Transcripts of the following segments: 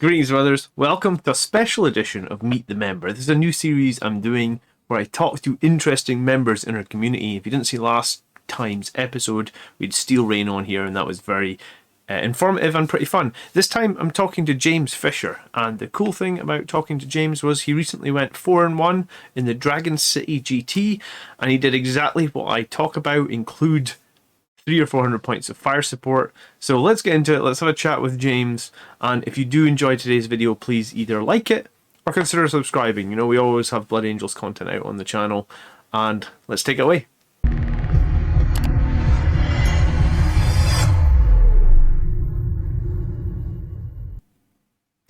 Greetings, brothers. Welcome to a special edition of Meet the Member. This is a new series I'm doing where I talk to interesting members in our community. If you didn't see last time's episode, we had Steel Rain on here, and that was very informative and pretty fun. This time I'm talking to James Fisher, and the cool thing about talking to James was he recently went 4-1 in the Dragon City GT, and he did exactly what I talk about, include 300 or 400 points of fire support. So let's get into it. Let's have a chat with James. And if you do enjoy today's video, please either like it or consider subscribing. You know, we always have Blood Angels content out on the channel. And let's take it away.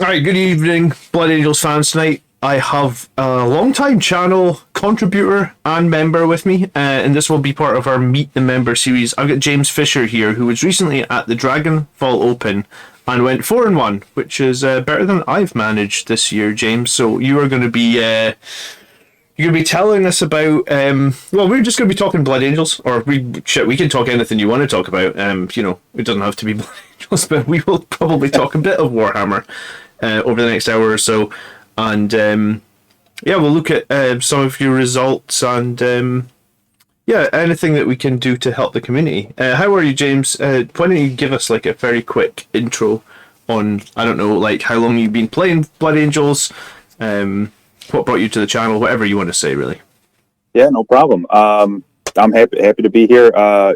Alright, good evening, Blood Angels fans. Tonight I have a long-time channel contributor and member with me, and this will be part of our Meet the Member series. I've got James Fisher here, who was recently at the Dragonfall Open and went 4-1, which is better than I've managed this year, James. So you are going to be you're going to be telling us about well, we're just going to be talking Blood Angels, or we can talk anything you want to talk about. You know, it doesn't have to be Blood Angels, but we will probably talk a bit of Warhammer over the next hour or so. And yeah, we'll look at some of your results and yeah, anything that we can do to help the community. How are you, James? Why don't you give us like a very quick intro on, I don't know, like how long you've been playing Blood Angels, what brought you to the channel, whatever you want to say, really. Yeah, no problem. I'm happy to be here.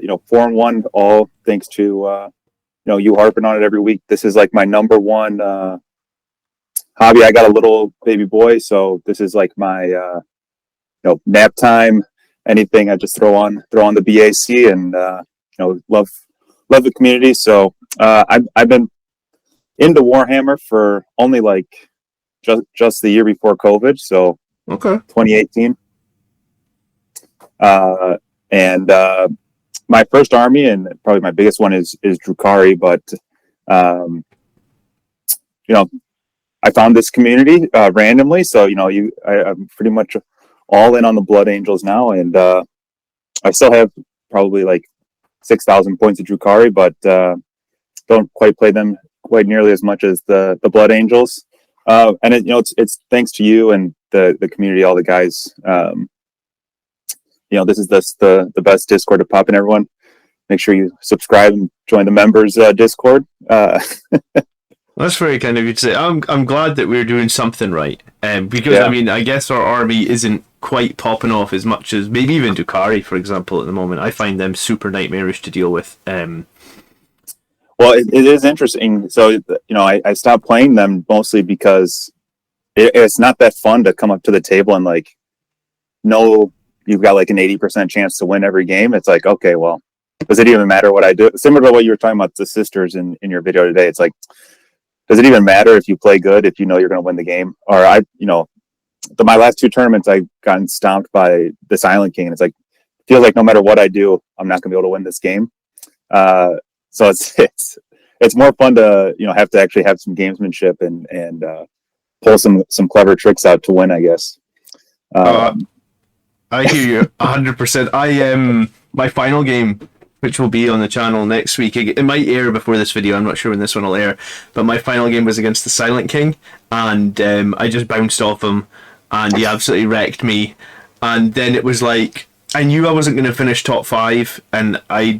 You know, 4-1, all thanks to you know, you harping on it every week. This is like my number one hobby. I got a little baby boy, so this is like my you know, nap time. Anything I just throw on the BAC, and you know, love the community. So I've been into Warhammer for only like just the year before COVID, so Okay. 2018. And my first army, and probably my biggest one, is Drukhari, but you know, I found this community randomly, so you know, I'm pretty much all in on the Blood Angels now, and I still have probably like 6,000 points of Drukhari, but don't quite play them quite nearly as much as the Blood Angels. And you know, it's thanks to you and the community, all the guys. You know, this is the best Discord to pop in. Everyone, make sure you subscribe and join the members Discord. That's very kind of you to say. I'm glad that we're doing something right, because Yeah. I mean, I guess our army isn't quite popping off as much as maybe even Drukhari, for example, at the moment. I find them super nightmarish to deal with. Well, it is interesting. So you know, I stopped playing them mostly because it's not that fun to come up to the table and like know you've got like an 80% chance to win every game. It's like, okay, well, does it even matter what I do? Similar to what you were talking about the sisters in your video today. It's like, does it even matter if you play good if you know you're going to win the game? Or you know, my last two tournaments, I've gotten stomped by the Silent King, and it's like, feels like no matter what I do, I'm not going to be able to win this game. So it's more fun to, you know, have to actually have some gamesmanship and pull some clever tricks out to win, I guess. I hear you 100%. My final game, which will be on the channel next week. It might air before this video. I'm not sure when this one will air. But my final game was against the Silent King, and I just bounced off him, and he absolutely wrecked me. And then it was like, I knew I wasn't going to finish top 5, and I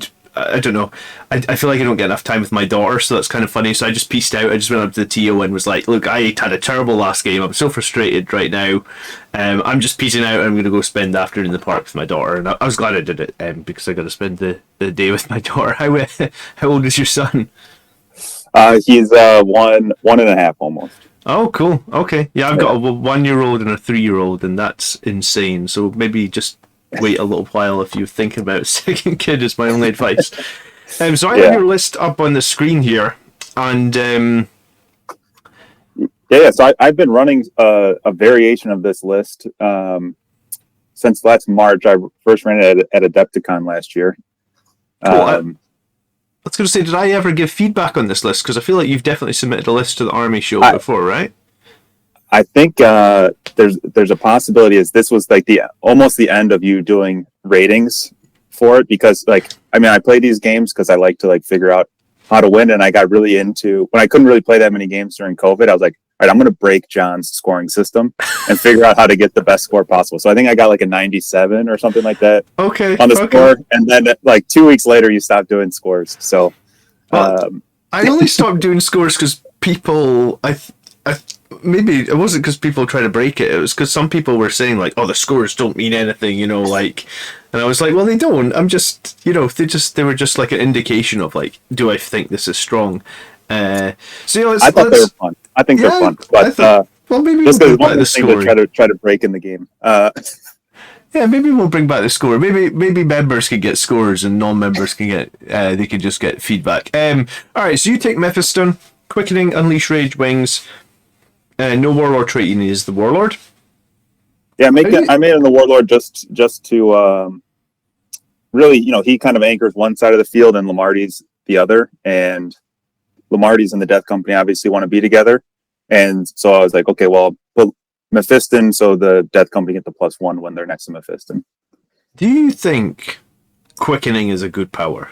don't know. I feel like I don't get enough time with my daughter, so that's kind of funny. So I just pieced out. I just went up to the TO and was like, look, I had a terrible last game. I'm so frustrated right now. I'm just piecing out. I'm going to go spend the afternoon in the park with my daughter. And I was glad I did it because I got to spend the day with my daughter. How old is your son? He's 1.5 almost. Oh, cool. Okay. Yeah, I've got a 1-year-old and a 3-year-old, and that's insane. So maybe just wait a little while if you're thinking about a second kid, is my only advice. So I have your list up on the screen here, and So I've been running a variation of this list since last March. I first ran it at Adepticon last year. Cool. I was going to say, did I ever give feedback on this list? Because I feel like you've definitely submitted a list to the Army show before, right? I think there's a possibility is this was like almost the end of you doing ratings for it, because like, I mean, I play these games because I like to like figure out how to win, and I got really into when I couldn't really play that many games during COVID. I was like, all right, I'm going to break John's scoring system and figure out how to get the best score possible. So I think I got like a 97 or something like that on the score, and then like 2 weeks later, you stopped doing scores. So I only stopped doing scores because people, maybe it wasn't because people try to break it. It was because some people were saying like, "Oh, the scores don't mean anything," like. And I was like, "Well, they don't. I'm just, they were just like an indication of like, do I think this is strong?" So I thought they were fun. I think they're fun, but well, maybe just we'll one more thing to try to break in the game. Yeah, maybe we'll bring back the score. Maybe members can get scores and non-members can get they can just get feedback. All right, so you take Mephiston, Quickening, Unleash Rage Wings. No Warlord trait. You need is the Warlord. Yeah, I made him the Warlord just to really, he kind of anchors one side of the field and Lamarty's the other, and Lamarty's and the Death Company obviously want to be together, and so I was like, okay, well, put Mephiston so the Death Company get the +1 when they're next to Mephiston. Do you think Quickening is a good power?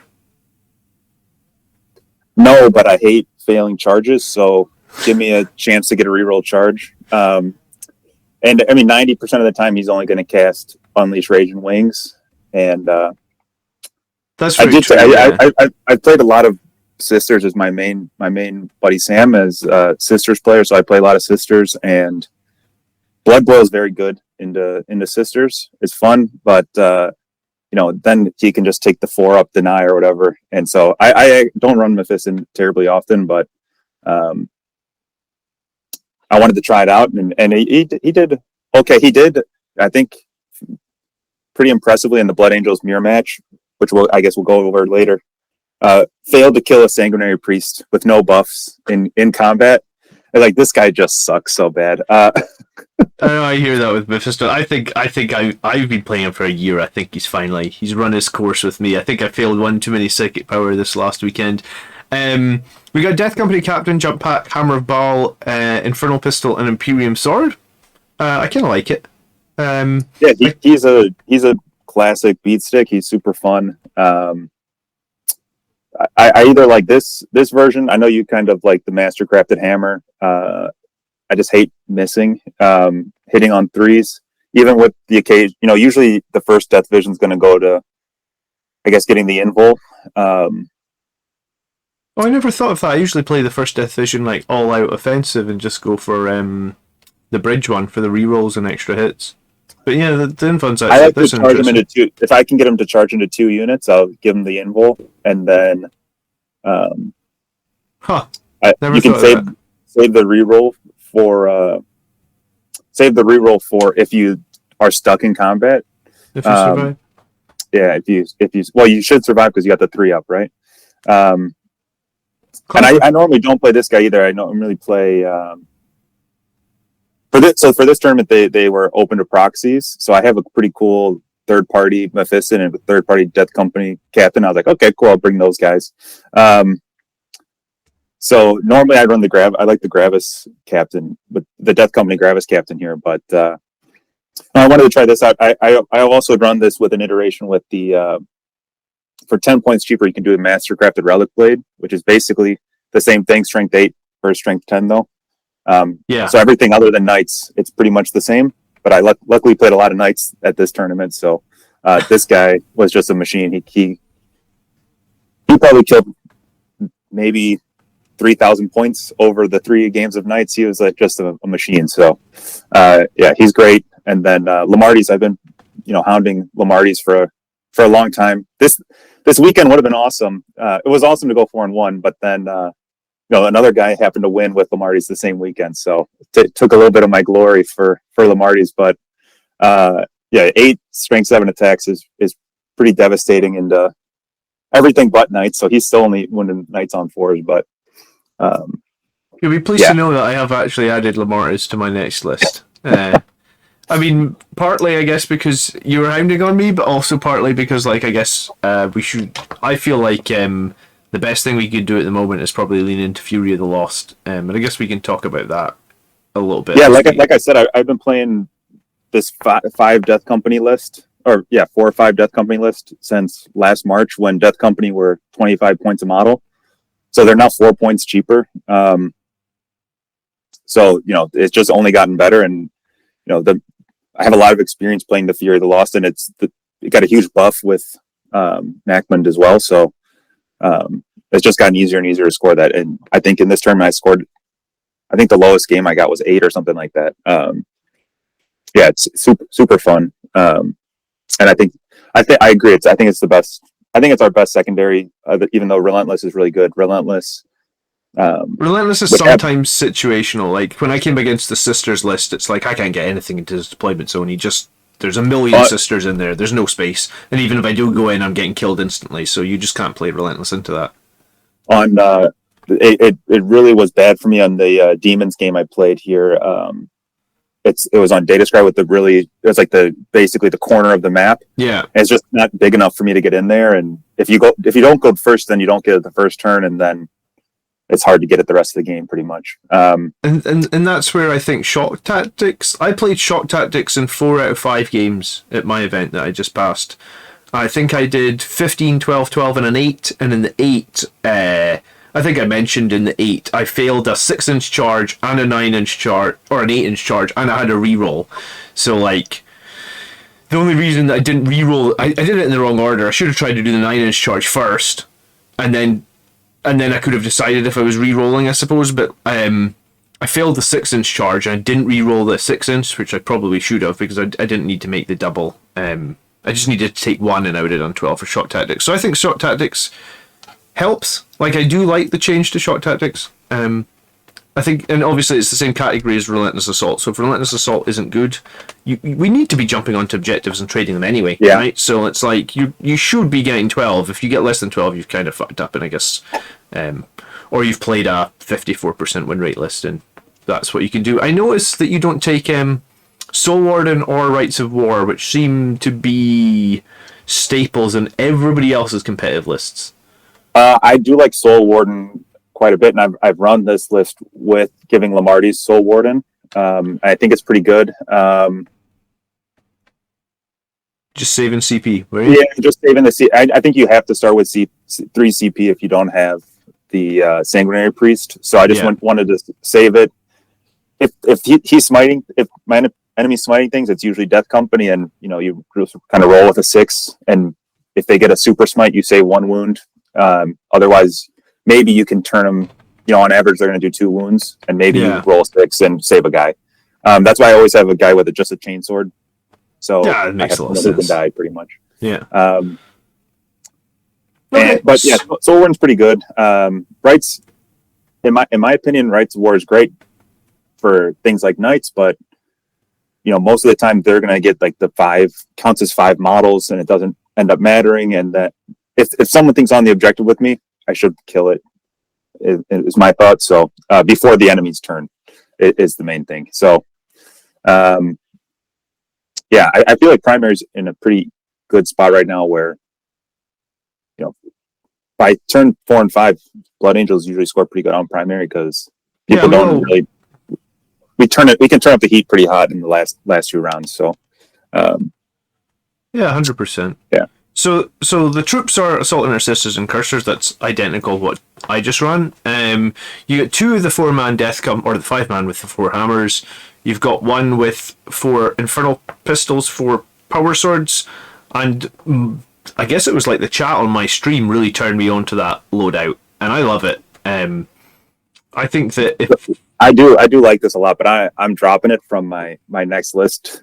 No, but I hate failing charges, so give me a chance to get a reroll charge. And I mean, 90% of the time he's only going to cast Unleash Rage and Wings, and that's very true. I played a lot of Sisters as my main buddy Sam as Sisters player, so I play a lot of Sisters, and Blood Boil is very good into Sisters. It's fun, but then he can just take the 4 up deny or whatever, and so I don't run Mephiston terribly often, but I wanted to try it out, and he did okay. He did, I think, pretty impressively in the Blood Angels mirror match, which I guess we'll go over later. Failed to kill a Sanguinary Priest with no buffs in combat. Like, this guy just sucks so bad. I know, I hear that with Mephisto. I've been playing him for a year. I think he's finally he's run his course with me. I think I failed one too many psychic power this last weekend. We got Death Company Captain, Jump Pack, Hammer of Baal, Infernal Pistol, and Imperium Sword. I kind of like it. He's a classic beat stick. He's super fun. I either like this version. I know you kind of like the Master Crafted Hammer. I just hate missing, hitting on 3s, even with the occasion. Usually the first Death Vision is going to go to, I guess, getting the invul. I never thought of that. I usually play the first Death Vision like all out offensive and just go for the bridge one for the rerolls and extra hits. But yeah, the invul's actually. I like to charge him into 2. If I can get him to charge into 2 units, I'll give him the invul, and then you can save the reroll for if you are stuck in combat. If you survive. Yeah, if you should survive because you got the 3 up, right? And I normally don't play this guy either. I normally play for this tournament they were open to proxies, so I have a pretty cool third party Mephiston and a third party Death Company captain. I was like, okay, cool, I'll bring those guys. So normally I run I like the Gravis captain, but the Death Company Gravis captain here. But I wanted to try this out. I also run this with an iteration with the for 10 points cheaper. You can do a Master Crafted Relic Blade, which is basically the same thing, strength 8 versus strength 10 though. So everything other than knights, it's pretty much the same. But I luckily played a lot of knights at this tournament, so this guy was just a machine. He probably killed maybe 3,000 points over the 3 games of knights. He was like just a machine. So he's great. And then Lamarty's, I've been hounding Lamarty's for a long time. This weekend would have been awesome. It was awesome to go 4-1, but then another guy happened to win with Lamarty's the same weekend, so it took a little bit of my glory for Lamarty's. But 8 strength 7 attacks is pretty devastating into everything but knights. So he's still only winning knights on 4s, but you'll be pleased to know that I have actually added Lamarty's to my next list. I mean, partly I guess because you were hounding on me, but also partly because I guess I feel like the best thing we could do at the moment is probably lean into Fury of the Lost, and I guess we can talk about that a little bit. Yeah, like I said, I've been playing this 5 Death Company list, 4 or 5 Death Company list since last March when Death Company were 25 points a model. So they're now 4 points cheaper. So, it's just only gotten better. And, I have a lot of experience playing the Fury of the Lost, and it got a huge buff with Macmond as well. So it's just gotten easier and easier to score that. And I think in this tournament I think the lowest game I got was 8 or something like that. Yeah, it's super, super fun. And I agree. I think it's the best. I think it's our best secondary, even though Relentless is really good. Relentless is sometimes situational. Like when I came against the Sisters list, it's like I can't get anything into his deployment zone. There's a million Sisters in there. There's no space. And even if I do go in, I'm getting killed instantly. So you just can't play Relentless into that. It really was bad for me on the Demons game I played here. It was on Datascribe with it was like basically the corner of the map. Yeah. And it's just not big enough for me to get in there. And if you don't go first, then you don't get it the first turn, and then it's hard to get it the rest of the game pretty much. And that's where I think Shock Tactics, I played Shock Tactics in 4 out of 5 games at my event that I just passed. I think I did 15, 12, 12 and an 8, and in the 8, I think I mentioned in the 8, I failed a 6-inch charge and a 9-inch charge, or an 8-inch charge, and I had a reroll. So, like, the only reason that I didn't reroll, I did it in the wrong order. I should have tried to do the 9-inch charge first, and then I could have decided if I was rerolling, I suppose, but I failed the 6-inch charge, and I didn't reroll the 6-inch, which I probably should have, because I didn't need to make the double. I just needed to take 1, and I would have done 12 for Shock Tactics. So I think Shock Tactics helps. Like, I do like the change to Shock Tactics. I think, and obviously it's the same category as Relentless Assault. So if Relentless Assault isn't good, we need to be jumping onto objectives and trading them anyway, right? So it's like you should be getting 12. If you get less than 12, you've kind of fucked up, and I guess, or you've played a 54% win rate list, and that's what you can do. I noticed that you don't take Soul Warden or Rights of War, which seem to be staples in everybody else's competitive lists. I do like Soul Warden quite a bit, and I've run this list with giving Lamarty's Soul Warden. I think it's pretty good. Just saving CP, right? Yeah, just saving the CP. I think you have to start with 3 CP if you don't have the Sanguinary Priest. So I just wanted to save it. If he's smiting, if my enemy's smiting things, it's usually Death Company, and you just kind of roll with a 6, and if they get a super smite, you save 1 wound. Otherwise, maybe you can turn them, on average they're going to do 2 wounds, and maybe you roll 6 and save a guy. That's why I always have a guy with just a chainsword. So yeah, it makes a lot of sense. Can die pretty much. Yeah. But yeah, Soul Warden's pretty good. Rights, in my opinion, Rights of War is great for things like Knights, but most of the time they're going to get like the 5 counts as 5 models, and it doesn't end up mattering. And that if someone thinks on the objective with me, I should kill it. Is my thought. So before the enemy's turn is the main thing. So yeah, I feel like Primary's in a pretty good spot right now, where by turn 4 and 5, Blood Angels usually score pretty good on Primary, because people don't really. We can turn up the heat pretty hot in the last 2 rounds. So yeah, 100%. Yeah. So the troops are Assault Intercessors and Cursors. That's identical what I just run. You get 2 of the 4-man Death or the 5-man with the 4 hammers. You've got 1 with 4 Infernal Pistols, 4 Power Swords, and I guess it was like the chat on my stream really turned me on to that loadout, and I love it. I think that if I do like this a lot, but I'm dropping it from my next list.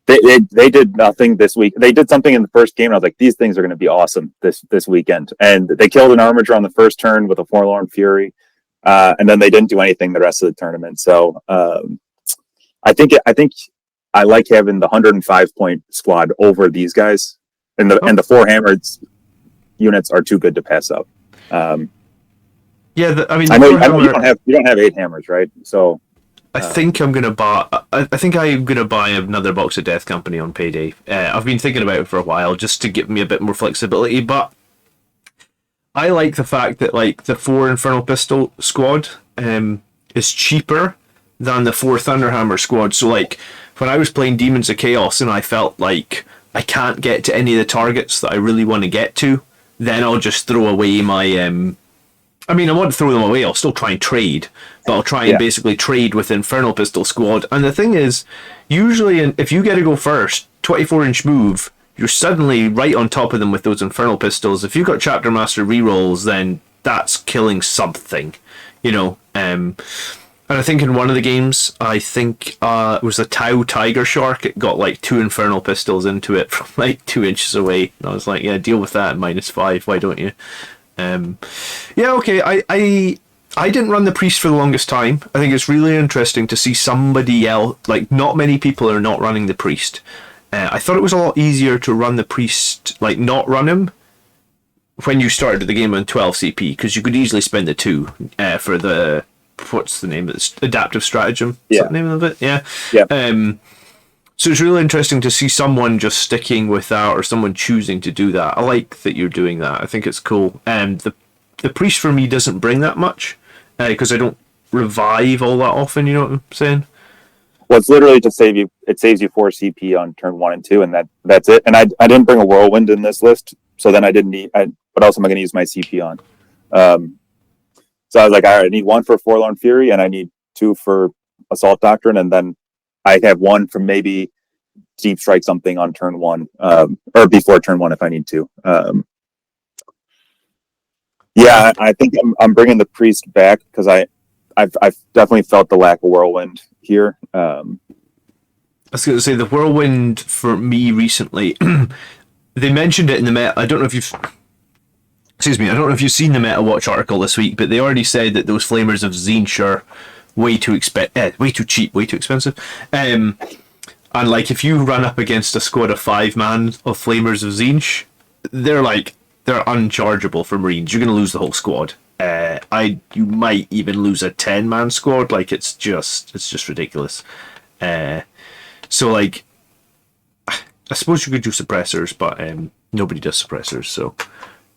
They did nothing this week. They did something in the first game, and I was like, these things are going to be awesome this weekend. And they killed an Armiger on the first turn with a Forlorn Fury, and then they didn't do anything the rest of the tournament. So I think I like having the 105 point squad over these guys, and the 4 hammered units are too good to pass up. Yeah, I know you don't have 8 hammers, right? So. I think I'm gonna buy another box of Death Company on payday. I've been thinking about it for a while, just to give me a bit more flexibility. But I like the fact that like the 4 Infernal Pistol squad is cheaper than the 4 Thunderhammer squad. So like when I was playing Demons of Chaos and I felt like I can't get to any of the targets that I really want to get to, then I'll just throw away my. I mean, I won't throw them away. I'll still try and trade, but I'll try and basically trade with Infernal Pistol Squad. And the thing is, usually, if you get to go first, 24-inch move, you're suddenly right on top of them with those Infernal Pistols. If you've got Chapter Master rerolls, then that's killing something, you know. And I think in one of the games, I think it was a Tau Tiger Shark. It got like 2 Infernal Pistols into it from like 2 inches away. And I was like, yeah, deal with that at -5. Why don't you? Yeah, okay. I didn't run the priest for the longest time. I think it's really interesting to see somebody else. Like, not many people are not running the priest. I thought it was a lot easier to run the priest, like not run him, when you started the game on 12 CP, because you could easily spend the 2 for the, what's the name of it? Adaptive Stratagem. Is that the name of it? Yeah. So it's really interesting to see someone just sticking with that, or someone choosing to do that. I like that you're doing that. I think it's cool. The priest for me doesn't bring that much, because I don't revive all that often. You know what I'm saying? Well, it's literally to save you. It saves you 4 CP on turn 1 and 2, and that's it. And I didn't bring a whirlwind in this list, so then I didn't need. What else am I going to use my CP on? So I was like, all right, I need 1 for Forlorn Fury, and I need 2 for Assault Doctrine, and then I have 1 for maybe Deep Strike something on turn 1, or before turn 1 if I need to. Yeah, I think I'm bringing the priest back because I've definitely felt the lack of whirlwind here. I was going to say the whirlwind for me recently. They mentioned it in the meta. I don't know if you've. Excuse me. I don't know if you've seen the Meta Watch article this week, but they already said that those Flamers of Tzeentch are way too cheap, way too expensive. And like, if you run up against a squad of 5 man of Flamers of Tzeentch, they're unchargeable for Marines. You're going to lose the whole squad. You might even lose a 10-man squad. Like, it's just ridiculous. So like, I suppose you could do suppressors, but nobody does suppressors. So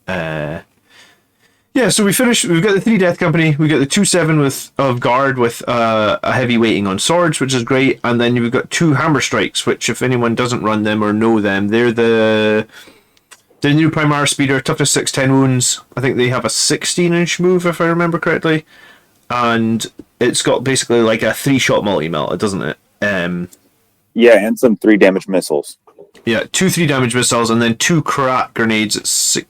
yeah. So we finished. We've got the 3 Death Company. We got the 2/7 of guard with a heavy weighting on swords, which is great. And then we've got 2 hammer strikes, which, if anyone doesn't run them or know them, they're the new Primar Speeder, toughness 6, 10 wounds. I think they have a 16-inch move, if I remember correctly. And it's got basically like a 3-shot multi-melta, doesn't it? Yeah, and some 3 damage missiles. Yeah, 2 3 damage missiles, and then 2 crack grenades at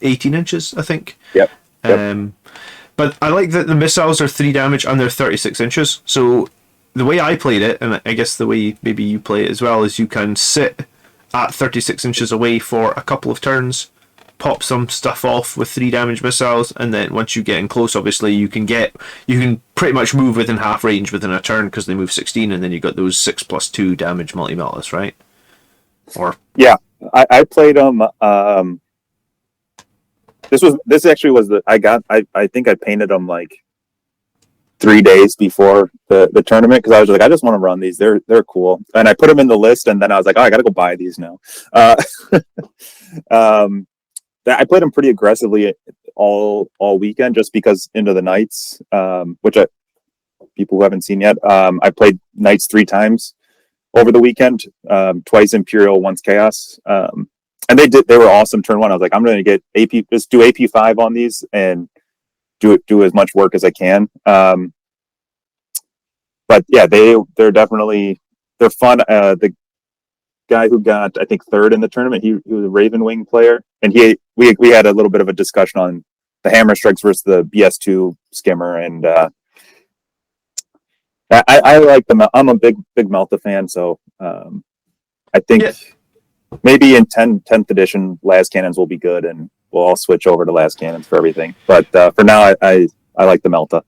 18 inches, I think. Yep. But I like that the missiles are 3 damage and they're 36 inches. So the way I played it, and I guess the way maybe you play it as well, is you can sit at 36 inches away for a couple of turns, pop some stuff off with 3 damage missiles, and then once you get in close, obviously you can pretty much move within half range within a turn, because they move 16, and then you got those 6+2 damage multi-meltas, right? Or yeah, I played them. This actually was I think I painted them like 3 days before the tournament, because I was like, I just want to run these. They're cool, and I put them in the list, and then I was like, oh, I got to go buy these now. I played them pretty aggressively all weekend, just because into the Knights, which people who haven't seen yet, I played Knights 3 times over the weekend, twice Imperial, once Chaos. And they were awesome turn 1. I was like, I'm going to get AP, just do AP5 on these and do as much work as I can. But yeah, they're definitely, they're fun. The guy who got, I think, 3rd in the tournament, he was a Raven Wing player, and we had a little bit of a discussion on the hammer strikes versus the BS2 skimmer, and I like them. I'm a big Melta fan, so I think maybe in 10th edition, las cannons will be good, and we'll all switch over to las cannons for everything. But for now, I like the Melta.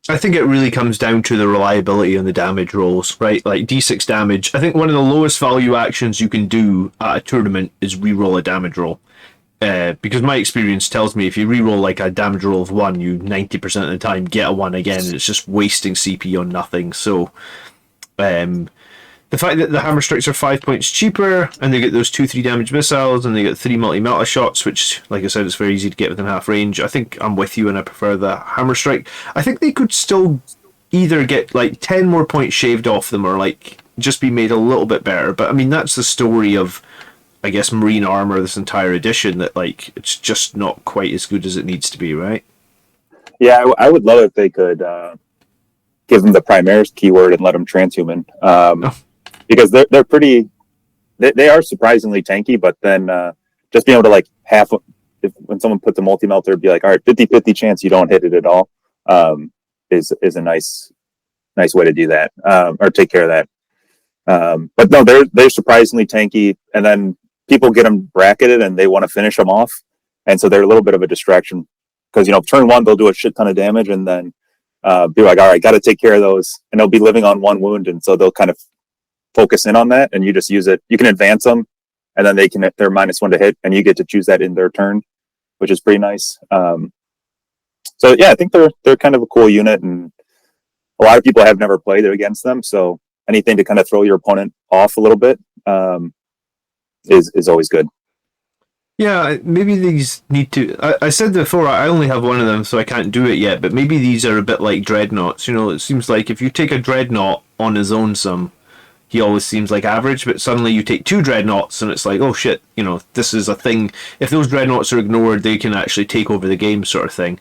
I think it really comes down to the reliability on the damage rolls, right? Like D6 damage. I think one of the lowest value actions you can do at a tournament is re-roll a damage roll. Because my experience tells me if you re-roll like a damage roll of 1, you 90% of the time get a 1 again, and it's just wasting CP on nothing. So the fact that the hammer strikes are 5 points cheaper, and they get those 2 3 damage missiles, and they get 3 multi-melta shots, which, like I said, it's very easy to get within half range. I think I'm with you, and I prefer the hammer strike. I think they could still either get like 10 more points shaved off them, or like just be made a little bit better. But I mean, that's the story of I guess, marine armor this entire edition that like it's just not quite as good as it needs to be, right? Yeah, I would love if they could give them the Primaris keyword and let them transhuman, Oh, because they're pretty. They are surprisingly tanky, but then just being able to like if when someone puts a multi melter, be like, all right, 50-50 chance you don't hit it at all, is a nice way to do that, or take care of that. But no, they're surprisingly tanky, and then people get them bracketed and they want to finish them off, and so they're a little bit of a distraction because turn one they'll do a shit ton of damage, and then be like, all right, got to take care of those, and they'll be living on one wound, and so they'll kind of focus in on that, and you just use it. You can advance them, and then they're -1 to hit, and you get to choose that in their turn, which is pretty nice. So yeah, I think they're kind of a cool unit, and a lot of people have never played against them, so anything to kind of throw your opponent off a little bit is always good. yeah, maybe these need to. I said before I only have one of them, so I can't do it yet. But maybe these are a bit like dreadnoughts. It seems like if you take a dreadnought on his own, he always seems like average. But suddenly you take two dreadnoughts, and it's like, oh shit, this is a thing. If those dreadnoughts are ignored, they can actually take over the game, sort of thing.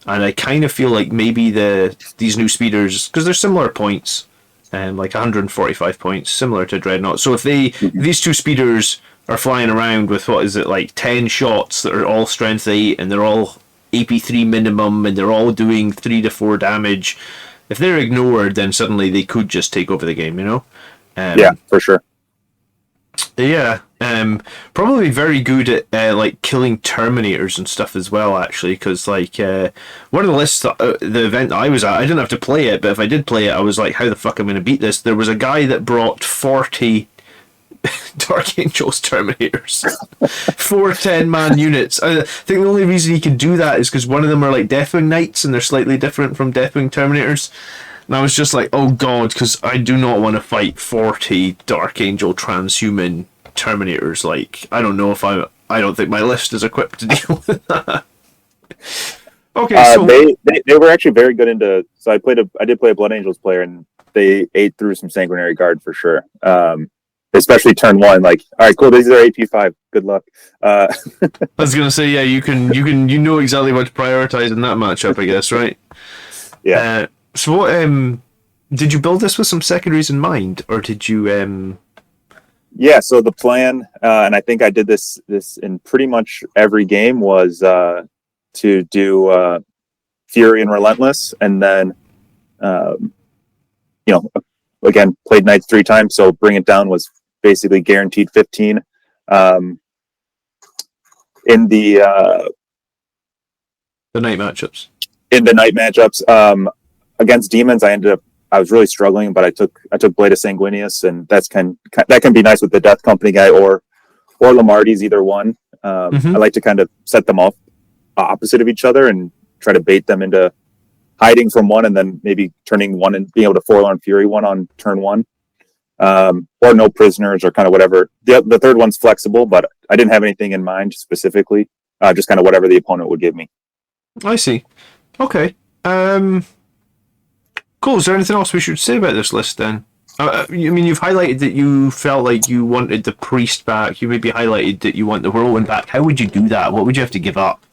And I kind of feel like maybe these new speeders, because they're similar points, like 145 points, similar to dreadnought. So if these two speeders are flying around with what is it, like 10 shots that are all strength 8 and they're all AP3 minimum and they're all doing 3 to 4 damage, if they're ignored, then suddenly they could just take over the game, Yeah, for sure. Yeah, probably very good at like killing Terminators and stuff as well. Actually, because like one of the lists, the event that I was at, I didn't have to play it, but if I did play it, I was like, how the fuck am I going to beat this? There was a guy that brought 40 Dark Angels Terminators, 4 10-man units. I think the only reason he could do that is because one of them are like Deathwing Knights, and they're slightly different from Deathwing Terminators. And I was just like, oh god, because I do not want to fight 40 Dark Angel transhuman Terminators. Like, I don't know if I don't think my list is equipped to deal with that. Okay, so they were actually very good into. So I did play a Blood Angels player, and they ate through some Sanguinary Guard for sure. Especially turn one, like, all right, cool, these are AP5. Good luck. I was gonna say, yeah, you know exactly what to prioritize in that matchup, I guess, right? Yeah. So what did you build this with some secondaries in mind, or did you Yeah, so the plan, and I think I did this in pretty much every game, was to do Fury and Relentless, and then again, played Knights 3 times, so bring it down was basically guaranteed 15. In the night matchups? In the night matchups, against demons, I was really struggling, but I took Blade of Sanguinius, and that can be nice with the Death Company guy or Lamarty's, either one. I like to kind of set them off opposite of each other and try to bait them into hiding from one, and then maybe turning one and being able to Forlorn Fury one on turn one, or no prisoners, or kind of whatever. The third one's flexible, but I didn't have anything in mind specifically. Just kind of whatever the opponent would give me. I see. Okay. Cool. Is there anything else we should say about this list then? I mean, you've highlighted that you felt like you wanted the priest back. You maybe highlighted that you want the whirlwind back. How would you do that? What would you have to give up?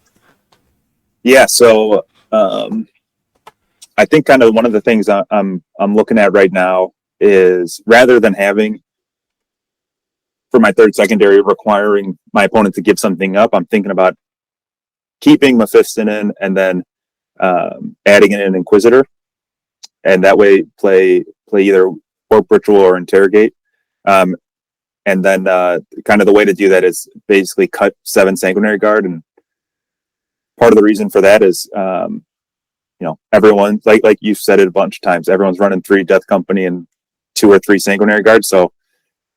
Yeah, so I think kind of one of the things I'm looking at right now is, rather than having for my third secondary requiring my opponent to give something up, I'm thinking about keeping Mephiston in, and then adding in an Inquisitor, and that way play either Warp Ritual or Interrogate. And then kind of the way to do that is basically cut 7 Sanguinary Guard, and part of the reason for that is everyone, like you've said it a bunch of times, everyone's running 3 Death Company and 2 or 3 Sanguinary Guard. So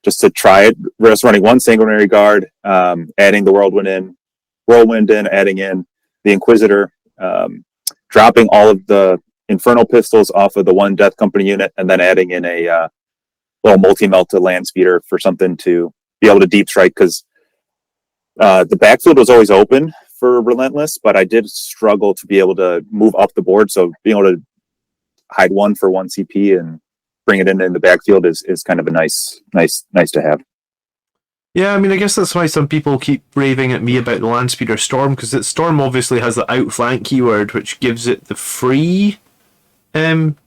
just to try it, we're just running 1 Sanguinary Guard, adding the Whirlwind in, adding in the Inquisitor, dropping all of the Infernal Pistols off of the 1 Death Company unit, and then adding in a little multi-melt to Land Speeder for something to be able to deep strike, because the backfield was always open for Relentless, but I did struggle to be able to move up the board. So being able to hide 1 for 1 CP and bring it in the backfield is kind of a nice to have. Yeah, I mean, I guess that's why some people keep raving at me about the Landspeeder Storm, because Storm obviously has the outflank keyword, which gives it the free um,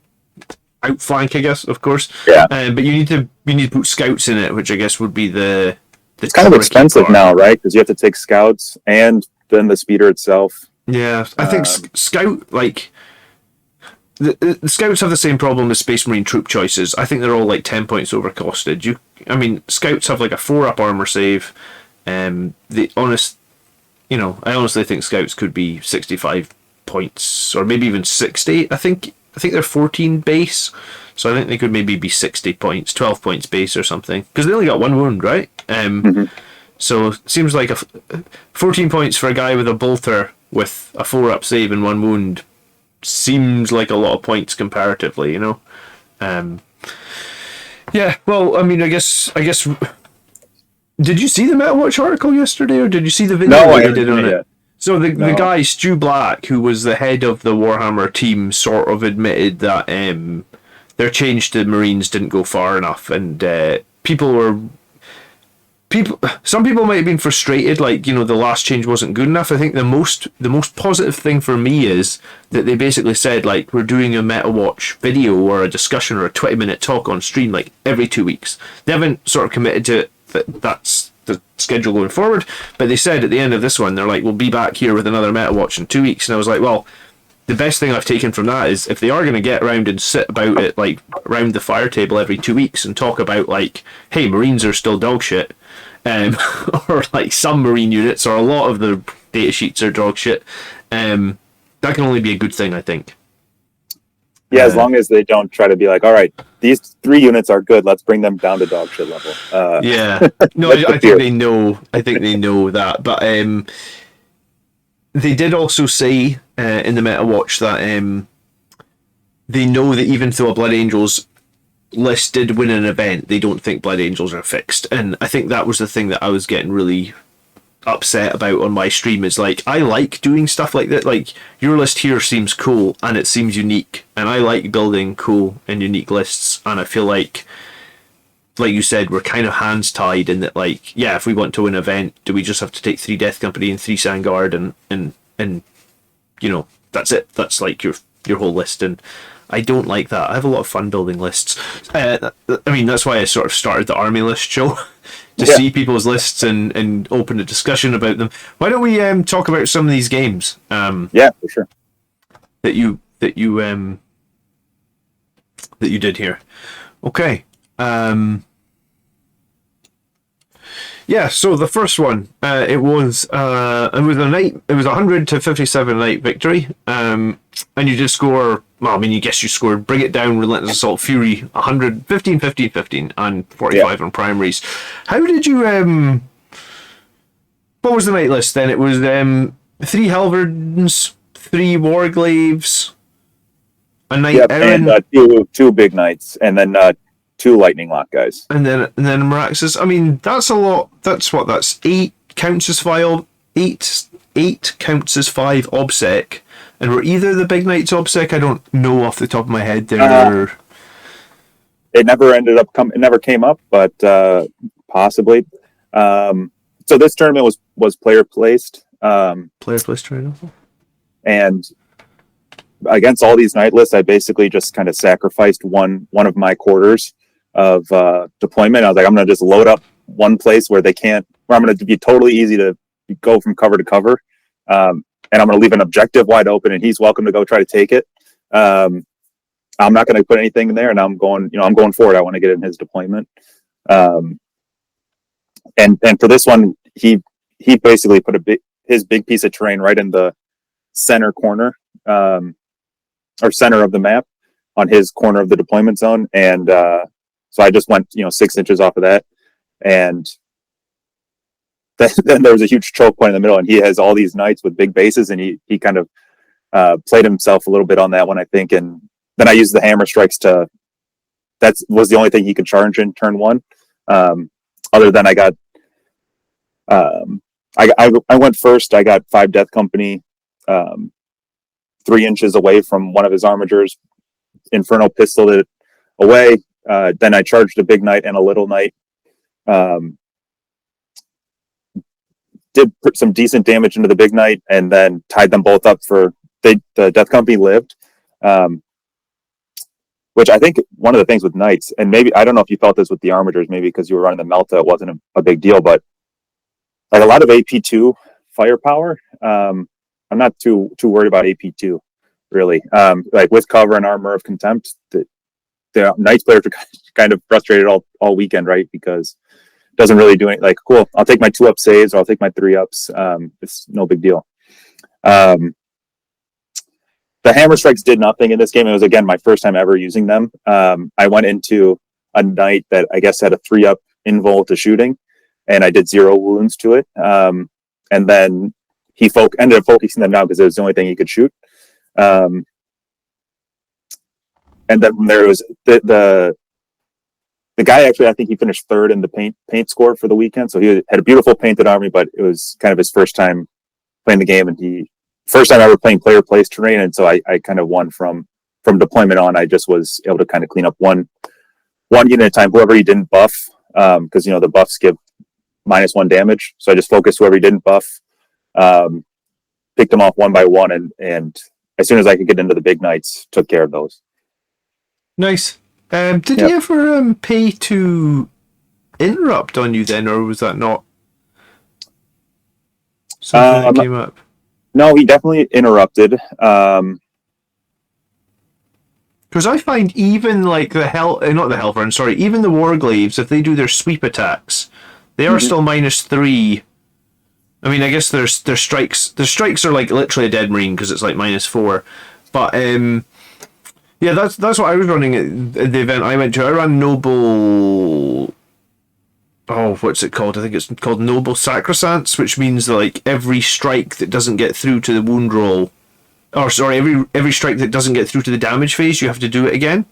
outflank, I guess, of course. Yeah, But you need to put scouts in it, which I guess would be the it's kind of tricky expensive part. now, right? Because you have to take scouts and then the speeder itself. Yeah, I think Um, scout like the scouts have the same problem as Space Marine troop choices. I think they're all like 10 points overcosted. I mean, scouts have like a 4-up armor save. The honest, I honestly think scouts could be 65 points or maybe even 60. I think they're 14 base, so I think they could maybe be 60 points, 12 points base or something because they only got one wound, right? mhm. So it seems like 14 points for a guy with a bolter with a 4-up save and one wound seems like a lot of points comparatively. Um, yeah, well, I mean, I guess. Did you see the MetaWatch article yesterday, or did you see the video No, I that they haven't did seen on it it? yet. So the No. guy Stu Black, who was the head of the Warhammer team, sort of admitted that their change to Marines didn't go far enough, and some people might have been frustrated, like the last change wasn't good enough. I think the most positive thing for me is that they basically said like we're doing a meta watch video or a discussion or a 20-minute talk on stream like every 2 weeks. They haven't sort of committed to it that's the schedule going forward, but they said at the end of this one they're like we'll be back here with another meta watch in 2 weeks, and I was like, well, the best thing I've taken from that is if they are going to get around and sit about it like around the fire table every 2 weeks and talk about like, hey, Marines are still dog shit, um, or like some Marine units or a lot of the data sheets are dog shit. That can only be a good thing, I think. Yeah, as long as they don't try to be like, all right, these 3 units are good. Let's bring them down to dog shit level. Yeah, no, That's the I think fear. they know. I think they know that, but they did also say in the Meta Watch that they know that even though a Blood Angels list did win an event, they don't think Blood Angels are fixed. And I think that was the thing that I was getting really upset about on my stream is like I like doing stuff like that. Like your list here seems cool and it seems unique, and I like building cool and unique lists. And I feel like you said, we're kind of hands tied in that. Like, yeah, if we want to win an event, do we just have to take 3 Death Company and 3 Sangard and that's it. That's like your whole list, and I don't like that. I have a lot of fun building lists. I mean, that's why I sort of started the army list show to Yeah, see people's lists and open a discussion about them. Why don't we talk about some of these games yeah, for sure. that you did here? Okay. Yeah, so the first one, it was a night, it was 100-57 night victory, and you did score. Well, I mean, you guess you scored Bring It Down, Relentless Assault, Fury, 100, 15, 15, 15, and Yeah. 45 on primaries. How did you What was the night list then? It was 3 Halberds, 3 Warglaves, a Knight Yep. And Errant, two big knights, and then 2 lightning lock guys. and then Maraxes. I mean, that's a lot. That's 8 counts as 5. Eight counts as 5 obsec, and were either the big knights obsec? I don't know off the top of my head. Uh, They're it never ended up It never came up, but possibly. So this tournament was player placed, player plus trainer. and against all these night lists, I basically just kind of sacrificed one of my quarters of deployment. I was like, I'm going to just load up one place where I'm going to be totally easy to go from cover to cover. And I'm going to leave an objective wide open, and he's welcome to go try to take it. I'm not going to put anything in there, and I'm going forward. I want to get in his deployment. And for this one, he basically put his big piece of terrain right in the center corner, or center of the map, on his corner of the deployment zone. And so I just went 6 inches off of that, and then there was a huge choke point in the middle, and he has all these knights with big bases, and he kind of played himself a little bit on that one, I think. And then I used the hammer strikes that was the only thing he could charge in turn one. Other than I got, I went first. I got 5 Death Company, 3 inches away from one of his armigers. Inferno pistoled it away. Then I charged a big knight and a little knight. did some decent damage into the Big Knight, and then tied them both up for the Death Company lived. Which I think one of the things with Knights, and maybe I don't know if you felt this with the Armigers, maybe because you were running the Melta, it wasn't a big deal, but like a lot of AP2 firepower, I'm not too worried about AP2 really. Like with cover and armor of contempt, the Knights players are kind of frustrated all weekend, right? Because it doesn't really do anything. Like, cool, I'll take my 2-up saves, or I'll take my 3-ups. It's no big deal. The Hammer Strikes did nothing in this game. It was, again, my first time ever using them. I went into a Knight that I guess had a 3-up invul to shooting, and I did 0 wounds to it. And then he ended up focusing them down because it was the only thing he could shoot. And then there was the guy, actually, I think he finished 3rd in the paint score for the weekend. So he had a beautiful painted army, but it was kind of his first time playing the game, and first time ever playing player place terrain. And so I kind of won from deployment on. I just was able to kind of clean up one unit at a time, whoever he didn't buff, because, the buffs give -1 damage. So I just focused whoever he didn't buff, picked them off one by one, and as soon as I could get into the Big Knights, took care of those. Nice. Did he ever pay to interrupt on you then, or was that not something that came up? No, he definitely interrupted. Because I find even like not the Hellfire, sorry, even the Warglaves, if they do their sweep attacks, they are still -3. I mean, I guess their strikes. The strikes are like literally a dead marine because it's like -4. But yeah, that's what I was running at the event I went to. I ran Noble. Oh, what's it called? I think it's called Noble Sacrosanct, which means that, like, every strike that doesn't get through to the wound roll, or sorry, every strike that doesn't get through to the damage phase, you have to do it again.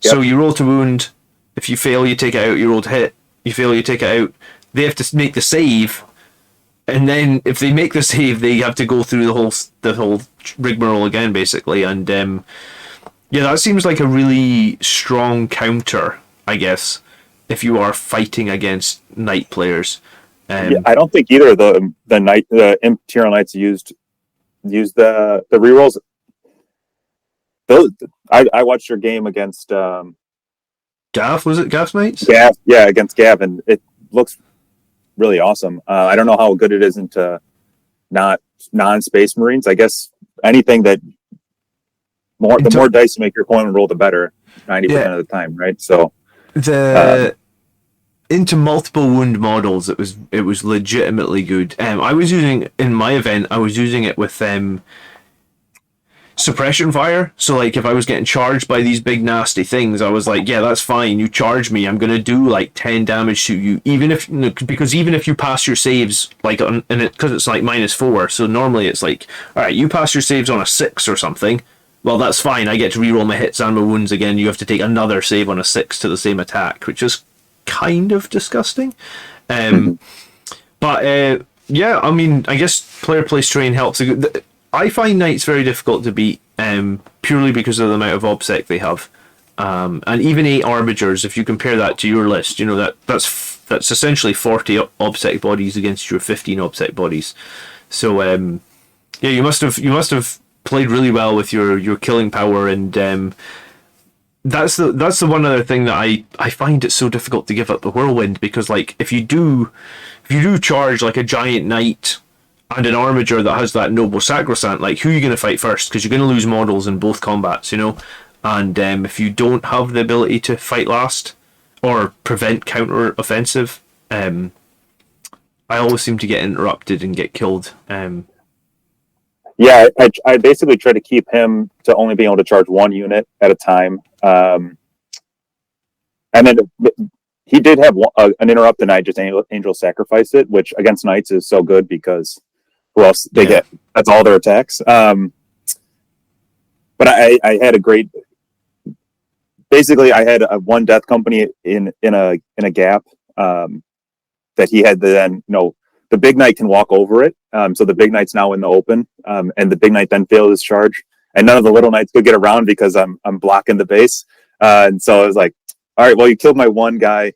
Yep. So you roll to wound. If you fail, you take it out. You roll to hit. You fail, you take it out. They have to make the save, and then if they make the save, they have to go through the whole rigmarole again, basically. And yeah, that seems like a really strong counter, I guess, if you are fighting against Knight players. Yeah, I don't think either of the Imperial Knights used the rerolls. Those I watched your game against Gav, was it Gav's Knights? Gav, yeah, against Gav, and it looks really awesome. I don't know how good it is into non-Space Marines. I guess anything that the more dice you make your opponent roll, the better. 90% of the time, right? So into multiple wound models, it was legitimately good. I was using in my event. I was using it with suppression fire. So like if I was getting charged by these big nasty things, I was like, yeah, that's fine. You charge me, I'm gonna do like 10 damage to you, even if you pass your saves like on, and it because it's like -4. So normally it's like, all right, you pass your saves on a 6 or something. Well, that's fine. I get to reroll my hits and my wounds again. You have to take another save on a 6 to the same attack, which is kind of disgusting. But yeah, I mean, I guess player place terrain helps. I find Knights very difficult to beat, purely because of the amount of obsec they have, and even 8 Arbigers. If you compare that to your list, that's essentially 40 obsec bodies against your 15 obsec bodies. So yeah, you must have played really well with your killing power, and that's the one other thing that I find it so difficult to give up the Whirlwind, because like if you do charge like a giant knight and an armiger that has that Noble Sacrosanct, like who are you going to fight first? Because you're going to lose models in both combats, and if you don't have the ability to fight last or prevent counter offensive, I always seem to get interrupted and get killed. Yeah, I basically try to keep him to only being able to charge 1 unit at a time. And then he did have an interrupt, and I just angel sacrifice it, which against Knights is so good because who else they get? That's all their attacks. But I had a great. Basically, I had one Death Company in a gap that he had to then the Big Knight can walk over it. So the Big Knight's now in the open, and the Big Knight then failed his charge, and none of the little Knights could get around because I'm blocking the base. And so I was like, all right, well, you killed my one guy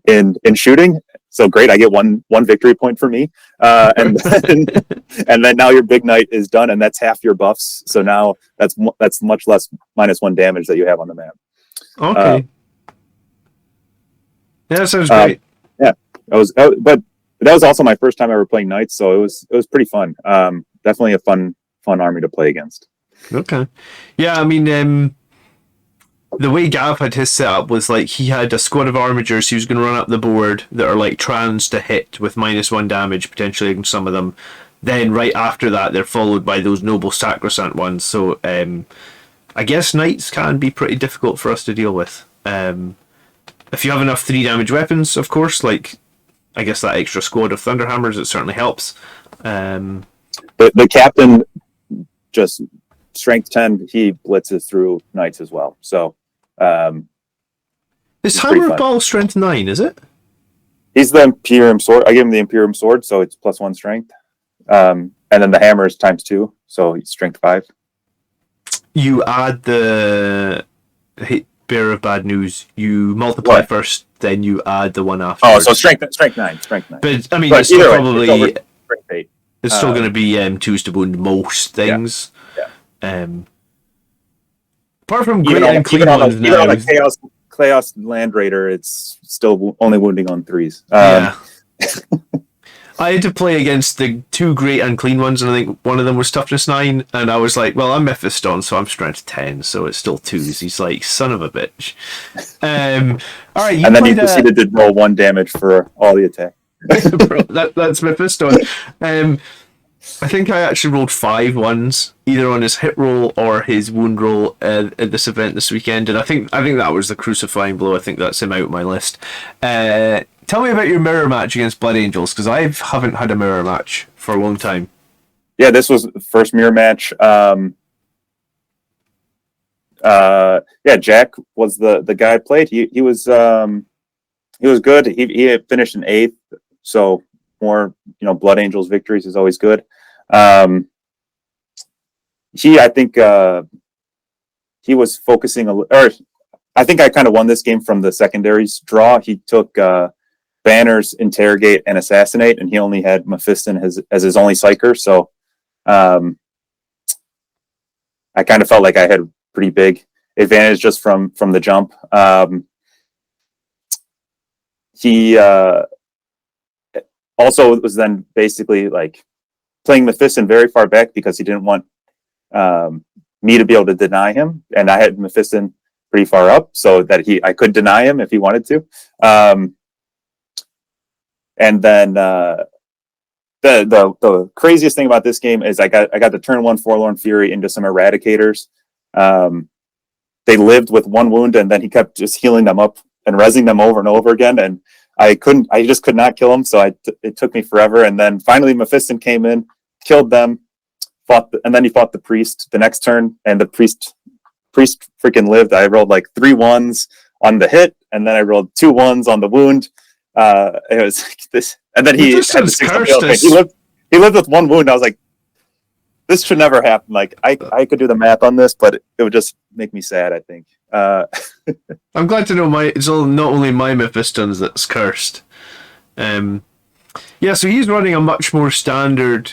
in shooting. So great, I get one victory point for me, and then now your big knight is done, and that's half your buffs. So now that's much less -1 damage that you have on the map. Okay. Yeah, that sounds great. Yeah, but that was also my first time ever playing knights, so it was pretty fun. Definitely a fun army to play against. Okay. Yeah, I mean, the way Gav had his setup was like he had a squad of armigers he was going to run up the board that are like trans to hit with -1 damage potentially against some of them. Then right after that, they're followed by those noble sacrosanct ones. So I guess knights can be pretty difficult for us to deal with. If you have enough 3 damage weapons, of course, like I guess that extra squad of Thunderhammers, it certainly helps. The captain just strength 10, he blitzes through knights as well. So is Hammer of Ball strength 9, is it? He's the Imperium sword. I give him the Imperium sword, so it's +1 strength. And then the hammer is ×2, so he's strength 5. You add the bearer of bad news. You multiply first, then you add the one after. Oh, so strength 9. But I mean, it's still probably strength 8. It's still going to be 2s to wound most things. Yeah. Apart from great and clean ones now. Even on the Chaos Land Raider, it's still only wounding on 3s. Yeah. I had to play against the 2 great and clean ones, and I think one of them was toughness 9, and I was like, well, I'm Mephiston, so I'm strength 10, so it's still 2s. He's like, son of a bitch. All right, and then he proceeded to roll 1 damage for all the attack. Bro, that's Mephiston. I think I actually rolled 5 ones, either on his hit roll or his wound roll at this event this weekend, and I think that was the crucifying blow. I think that's him out of my list. Tell me about your mirror match against Blood Angels, because I haven't had a mirror match for a long time. Yeah, this was the first mirror match. Jack was the guy I played. He was good. He had finished in 8th, so more Blood Angels victories is always good. I think he was focusing I think I kind of won this game from the secondaries draw. He took Banners, Interrogate, and Assassinate, and he only had Mephiston as his only psyker. So I kind of felt like I had pretty big advantage just from the jump. He also was then basically like playing Mephiston very far back because he didn't want me to be able to deny him, and I had Mephiston pretty far up so that I could deny him if he wanted to. And then the craziest thing about this game is I got the turn 1 Forlorn Fury into some Eradicators. They lived with 1 wound, and then he kept just healing them up and rezzing them over and over again, and I just could not kill them, so it took me forever. And then finally Mephiston came in, killed them, and then he fought the priest the next turn, and the priest freaking lived. I rolled like 3 1s on the hit, and then I rolled 2 1s on the wound. It was like this, and then he had the he lived with 1 wound. I was like, this should never happen. Like I could do the math on this, but it would just make me sad, I think. I'm glad to know it's not only my Mephistons that's cursed. So he's running a much more standard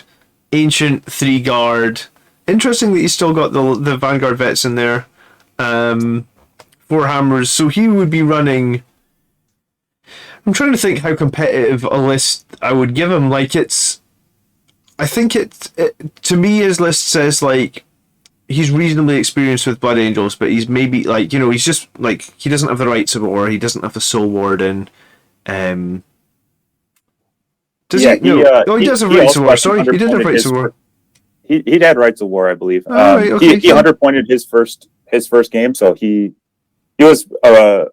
ancient 3 guard. Interesting that he's still got the Vanguard vets in there. 4 hammers. So he would be running. I'm trying to think how competitive a list I would give him. Like I think to me his list says like he's reasonably experienced with Blood Angels, but he's maybe like he's just like he doesn't have the Rights of War, he doesn't have the Soul Warden. Does he? No. He does have Rights of War. Sorry, he did have Rights of War. He'd had Rights of War, I believe. Right, okay, he 100-pointed his first game, so he was a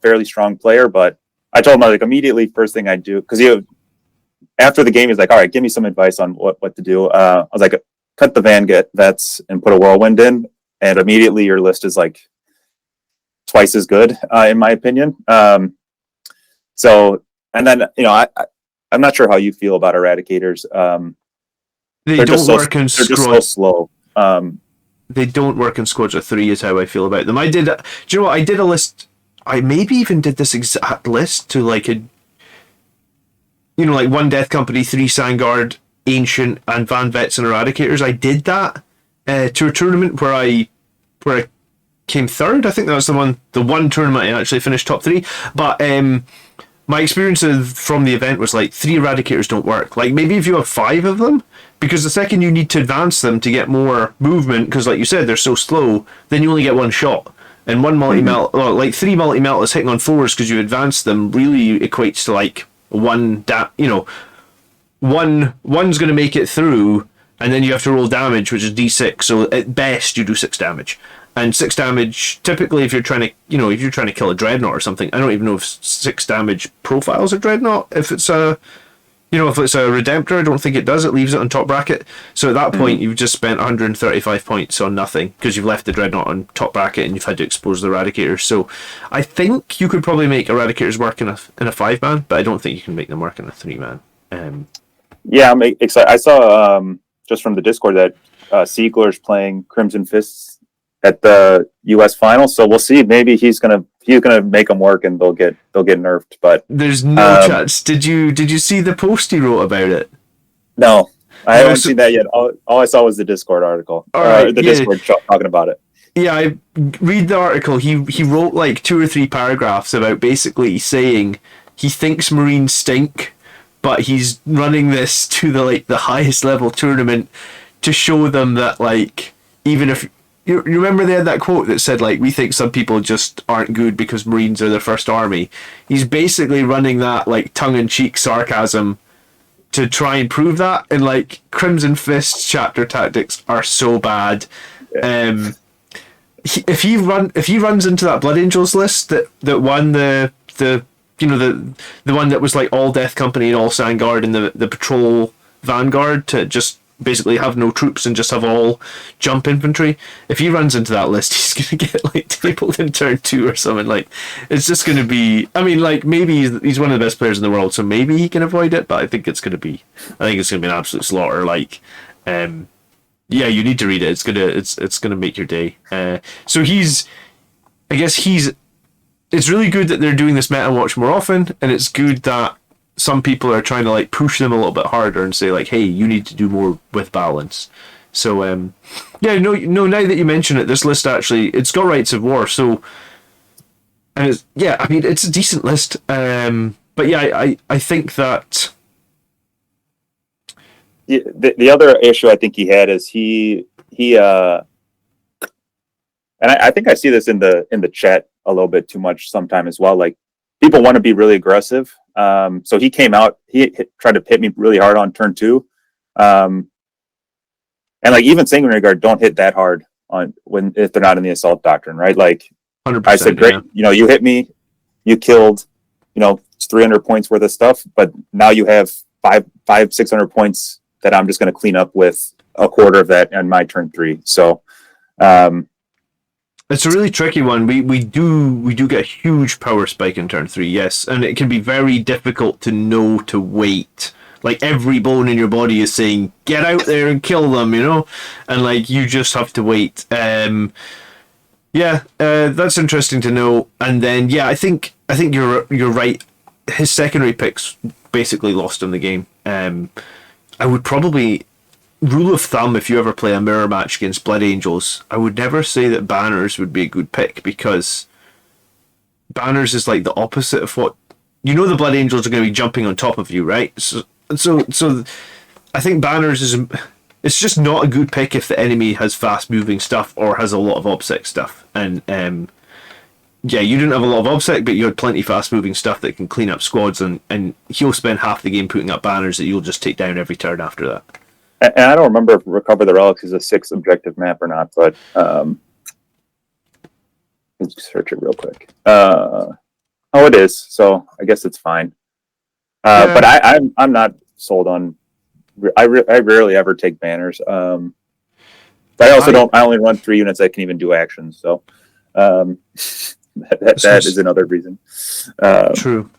fairly strong player. But I told him like immediately first thing I'd do, because after the game he's like, all right, give me some advice on what to do. I was like, cut the vets and put a Whirlwind in, and immediately your list is like twice as good, in my opinion. So, and then I'm not sure how you feel about Eradicators. They don't work in squads. They're just so slow. They don't work in squads of 3 is how I feel about them. Do you know what? I did a list I maybe even did this exact list to like a, like one Death Company, three Sangard, Ancient, and Van Vets and Eradicators. I did that to a tournament where I came third. I think that was the one tournament I actually finished top three. But my experience from the event was like 3 Eradicators don't work. Like maybe if you have 5 of them, because the second you need to advance them to get more movement, because like you said, they're so slow, then you only get one shot. And one multi-melt, like 3 multi-meltas hitting on 4s because you advance them really equates to like one's going to make it through, and then you have to roll damage, which is d6. So at best you do 6 damage. And 6 damage, typically, if you're trying to kill a dreadnought or something, I don't even know if 6 damage profiles a dreadnought. If it's a redemptor, I don't think it does. It leaves it on top bracket. So at that point, you've just spent 135 points on nothing because you've left the dreadnought on top bracket and you've had to expose the eradicators. So I think you could probably make eradicators work in a 5-man, but I don't think you can make them work in a 3-man. Yeah, I'm excited. I saw just from the Discord that Siegler's playing Crimson Fists at the U.S. final, so we'll see. Maybe he's gonna make them work, and they'll get nerfed. But there's no chance. Did you see the post he wrote about it? No, I haven't seen that yet. All I saw was the Discord article. Discord talking about it. Yeah, I read the article. He wrote like 2 or 3 paragraphs about basically saying he thinks Marines stink, but he's running this to the highest level tournament to show them that like even if you remember they had that quote that said like we think some people just aren't good because Marines are their first army. He's basically running that like tongue-in-cheek sarcasm to try and prove that. And like Crimson Fist chapter tactics are so bad. If he runs into that Blood Angels list that won the one that was like all Death Company and all Sangard and the patrol vanguard to just basically have no troops and just have all jump infantry. If he runs into that list, he's gonna get like tabled in turn 2 or something. Like it's just gonna be. I mean, like maybe he's one of the best players in the world, so maybe he can avoid it. But I think it's gonna be an absolute slaughter. Like, yeah, you need to read it. It's gonna make your day. So it's really good that they're doing this meta watch more often, and it's good that some people are trying to like push them a little bit harder and say like, hey, you need to do more with balance. So now that you mention it, this list actually it's got Rites of War. So and it's a decent list. But yeah, I think that the other issue I think he had is he and I think I see this in the chat a little bit too much sometime as well. Like people want to be really aggressive. So he came out, tried to hit me really hard on turn 2. And like even Sanguinary Guard don't hit that hard if they're not in the assault doctrine, right? Like 100%, I said, great, you hit me, you killed, 300 points worth of stuff, but now you have 600 points that I'm just going to clean up with a quarter of that on my turn 3. So, it's a really tricky one. We do get a huge power spike in turn 3, yes, and it can be very difficult to know to wait. Like every bone in your body is saying, "Get out there and kill them," and like you just have to wait. That's interesting to know. And then I think you're right. His secondary picks basically lost him the game. I would probably. Rule of thumb, if you ever play a mirror match against Blood Angels, I would never say that Banners would be a good pick because Banners is like the opposite of what the Blood Angels are going to be jumping on top of you, right? So I think Banners it's just not a good pick if the enemy has fast moving stuff or has a lot of obsec stuff. And you didn't have a lot of obsec, but you had plenty fast moving stuff that can clean up squads, and he'll spend half the game putting up banners that you'll just take down every turn after that. And I don't remember if Recover the Relics is a 6 objective map or not, but let's search it real quick. It is, so I guess it's fine. But I'm not sold on. I rarely ever take banners. But I also don't. I only run 3 units that can even do actions, so that is another reason. True.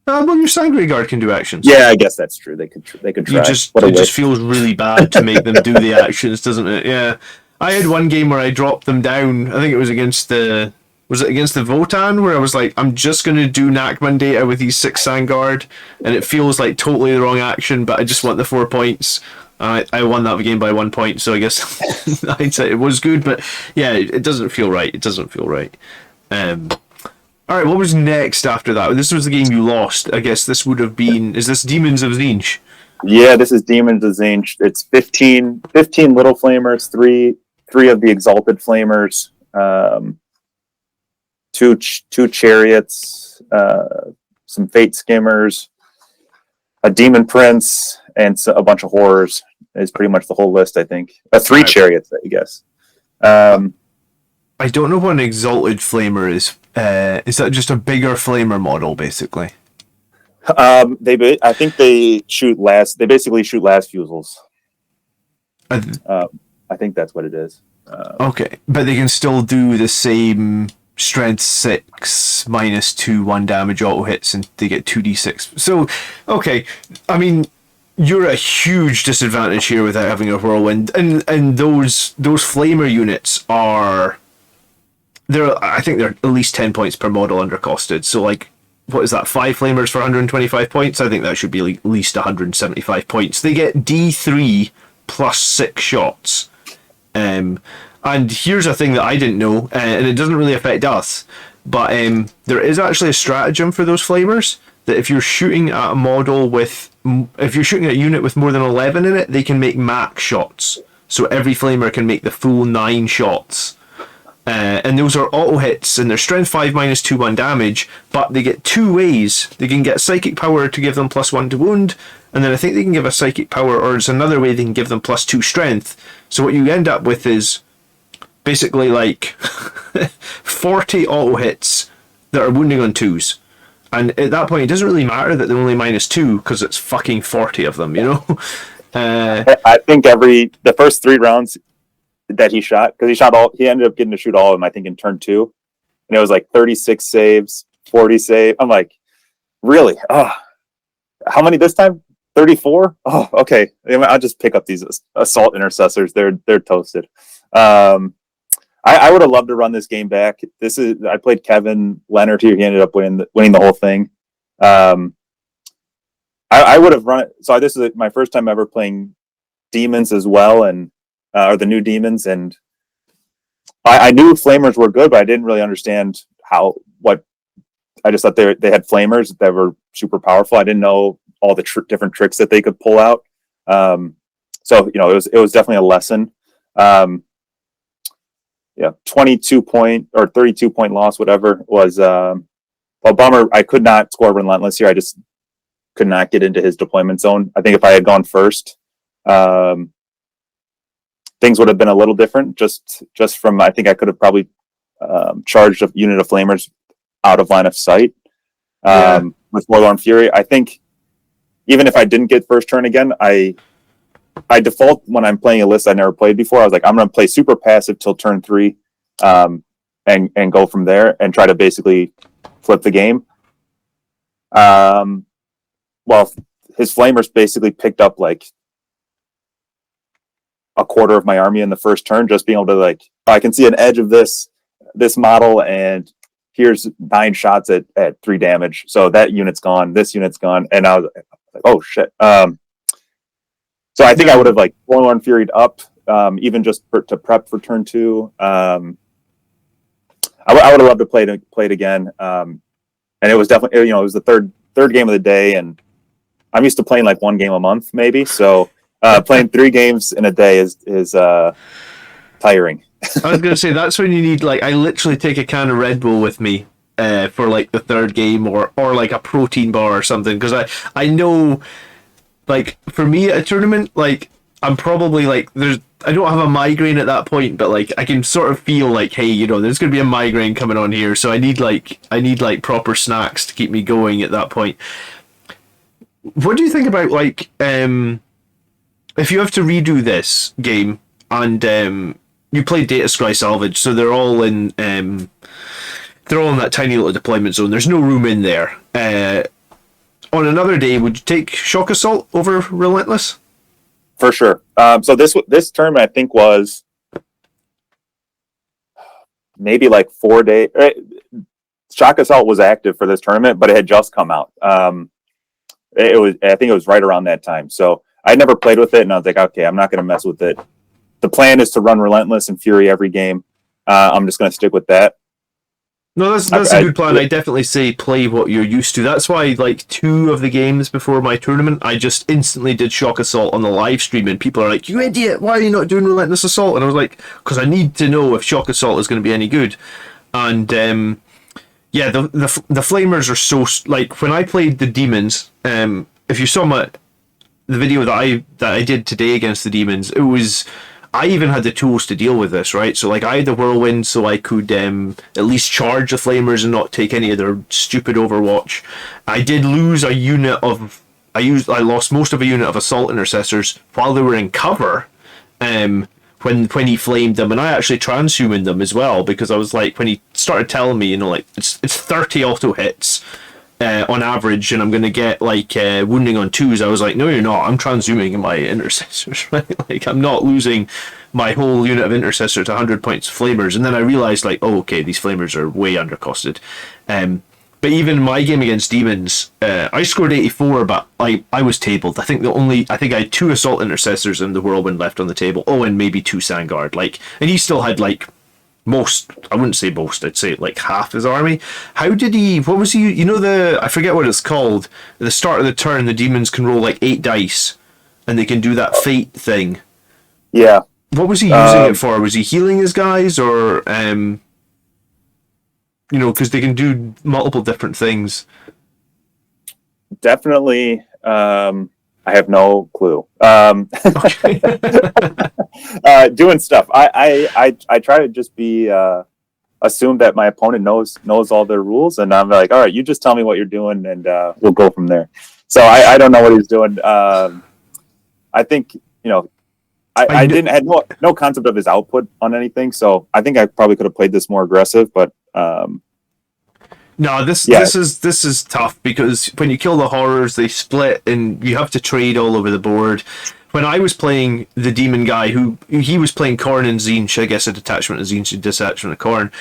Well, your Sangria Guard can do actions. Yeah, I guess that's true. They could try. It just feels really bad to make them do the actions, doesn't it? Yeah. I had one game where I dropped them down. I think it was against the Was it against the Votan where I was like, I'm just going to do Nakman data with these 6 Sangard, and it feels like totally the wrong action, but I just want the 4 points. I won that game by 1 point, so I guess hindsight it was good, but yeah, it doesn't feel right. It doesn't feel right. Alright, what was next after that? This was the game you lost. I guess this would have been... Is this Demons of Zinch? Yeah, this is Demons of Zinch. It's 15 Little Flamers, three of the Exalted Flamers, two Chariots, some Fate Skimmers, a Demon Prince, and a bunch of Horrors is pretty much the whole list, I think. 3 Chariots, I guess. I don't know what an Exalted Flamer is. Is that just a bigger Flamer model, basically? I think they shoot last. They basically shoot last fusils. I think that's what it is. Okay, but they can still do the same strength 6 -2 1 damage auto hits, and they get 2d6. So, okay, I mean, you're at a huge disadvantage here without having a whirlwind, and those flamer units are. I think they're at least 10 points per model undercosted. So, like, what is that? 5 flamers for 125 points? I think that should be at least 175 points. They get D3 plus 6 shots. And here's a thing that I didn't know, and it doesn't really affect us, but there is actually a stratagem for those flamers that if you're shooting at a model if you're shooting at a unit with more than 11 in it, they can make max shots. So every flamer can make the full 9 shots. And those are auto hits, and they're strength 5 -2 1 damage, but they get 2 ways. They can get psychic power to give them +1 to wound, and then I think they can give a psychic power, or it's another way they can give them +2 strength. So what you end up with is basically like 40 auto hits that are wounding on 2s. And at that point, it doesn't really matter that they're only -2, because it's fucking 40 of them, you know? I think the first 3 rounds that he shot, because he ended up getting to shoot all of them, I think, in turn 2. And it was like 36 saves, 40 saves. I'm like, really? Oh, how many this time? 34? Oh, okay. I'll just pick up these assault intercessors. They're toasted. I would have loved to run this game back. I played Kevin Leonard here. He ended up winning the whole thing. I would have run it. So this is my first time ever playing Demons as well, and or the new Demons, and I knew Flamers were good, but I didn't really understand what. I just thought they had Flamers that were super powerful. I didn't know all the different tricks that they could pull out. So it was definitely a lesson. 22 point or 32 point loss, whatever was. Bummer. I could not score Relentless here. I just could not get into his deployment zone. I think if I had gone first, things would have been a little different. Just from, I think I could have probably charged a unit of Flamers out of line of sight with Warlord Fury. I think even if I didn't get first turn again, I default when I'm playing a list I never played before. I was like, I'm going to play super passive till turn 3, and go from there and try to basically flip the game. Well, his Flamers basically picked up like a quarter of my army in the first turn, just being able to I can see an edge of this model, and here's 9 shots at 3 damage. So that unit's gone, this unit's gone, and I was like, oh shit. So I think I would have Warlord Furied up, even just to prep for turn 2. I would have loved to play it again. And it was definitely, it was the third game of the day, and I'm used to playing like 1 game a month, maybe. So playing 3 games in a day is tiring. I was gonna say that's when you need I literally take a can of Red Bull with me for the 3rd game, or like a protein bar or something, because I know for me at a tournament, I'm probably I don't have a migraine at that point, but I can sort of feel hey, there's gonna be a migraine coming on here, so I need proper snacks to keep me going at that point. What do you think about if you have to redo this game, and you play Data Scry Salvage, so they're all in that tiny little deployment zone. There's no room in there. On another day, would you take Shock Assault over Relentless? For sure. So this tournament, I think, was maybe like 4 days. Shock Assault was active for this tournament, but it had just come out. I think it was right around that time. So I never played with it, and I was like, okay, I'm not going to mess with it. The plan is to run Relentless and Fury every game. I'm just going to stick with that. No, that's a good plan. I definitely say play what you're used to. That's why, like, 2 of the games before my tournament, I just instantly did Shock Assault on the live stream, and people are like, "You idiot! Why are you not doing Relentless Assault?" And I was like, "Because I need to know if Shock Assault is going to be any good." And yeah, the flamers are so, like, when I played the demons. If you saw the video that I did today against the demons, it was. I even had the tools to deal with this, right? So, like, I had the whirlwind, so I could at least charge the flamers and not take any of their stupid overwatch. I did lose a unit of. I lost most of a unit of assault intercessors while they were in cover. When he flamed them, and I actually transhumaned them as well, because I was like, when he started telling me, like, it's 30 auto hits. On average, and I'm going to get like wounding on 2s, I was like, no, you're not. I'm transhuming my intercessors, right? Like, I'm not losing my whole unit of intercessor to 100 points of flamers. And then I realized, like, oh, okay, these flamers are way undercosted. But even in my game against demons, I scored 84, but I was tabled. I think I had 2 assault intercessors and the whirlwind left on the table. Oh, and maybe 2 Sandguard. Like, and he still had like. Most, I wouldn't say most, I'd say like half his army. How did he, what was he, I forget what it's called. At the start of the turn, the demons can roll like 8 dice and they can do that fate thing. Yeah. What was he using it for? Was he healing his guys, or, because they can do multiple different things? Definitely, I have no clue. Doing stuff. I try to just be assume that my opponent knows all their rules, and I'm like, all right, you just tell me what you're doing, and we'll go from there. So I don't know what he's doing. I think I had no concept of his output on anything, so I think I probably could have played this more aggressive, but. No, this is tough, because when you kill the horrors, they split and you have to trade all over the board. When I was playing the demon guy, he was playing Khorne and Tzeentch, I guess a detachment of Tzeentch, a detachment of Khorne.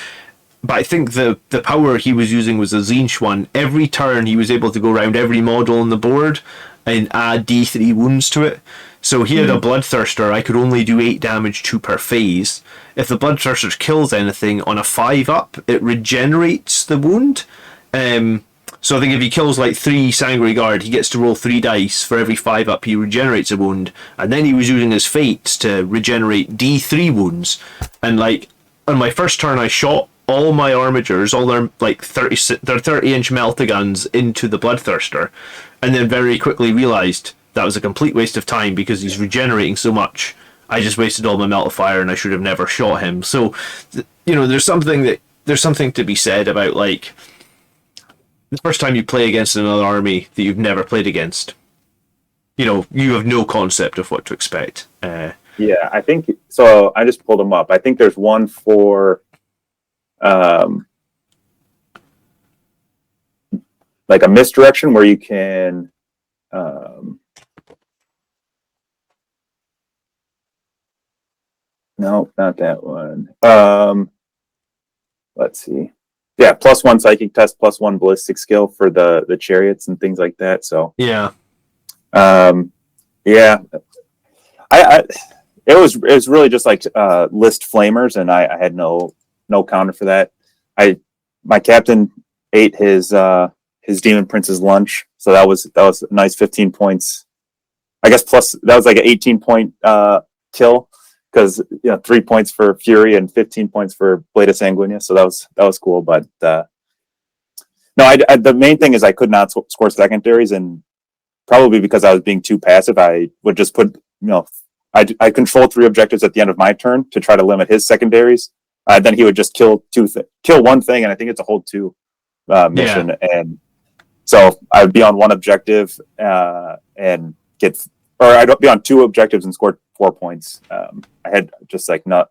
But I think the power he was using was the Tzeentch one. Every turn he was able to go around every model on the board and add D3 wounds to it. So he had a Bloodthirster. I could only do 8 damage, 2 per phase. If the Bloodthirster kills anything on a 5-up, it regenerates the wound. So I think if he kills like 3 Sanguinary Guard, he gets to roll 3 dice. For every 5-up, he regenerates a wound. And then he was using his Fates to regenerate D3 wounds. And like, on my first turn, I shot all my armigers, all their like 30-inch melta-guns into the Bloodthirster. And then very quickly realized that was a complete waste of time, because he's regenerating so much. I just wasted all my Meltfire, and I should have never shot him. So, there's something to be said about, like, the first time you play against another army that you've never played against. You have no concept of what to expect. Yeah, I think so. I just pulled them up. I think there's one for, like a misdirection where you can. No, not that one. Let's see. Yeah, +1 psychic test, +1 ballistic skill for the chariots and things like that. So yeah, yeah. It was really just like list flamers, and I had no counter for that. My captain ate his demon prince's lunch, so that was a nice 15 points. I guess plus that was like an 18-point kill, because 3 points for Fury and 15 points for Blade of Sanguinia, so that was cool. But no, the main thing is I could not score secondaries, and probably because I was being too passive, I would just put I controlled 3 objectives at the end of my turn to try to limit his secondaries. Then he would just kill one thing, and I think it's a hold 2 mission, and so I'd be on 1 objective and I'd be on 2 objectives and scored 4 points. I had just like not.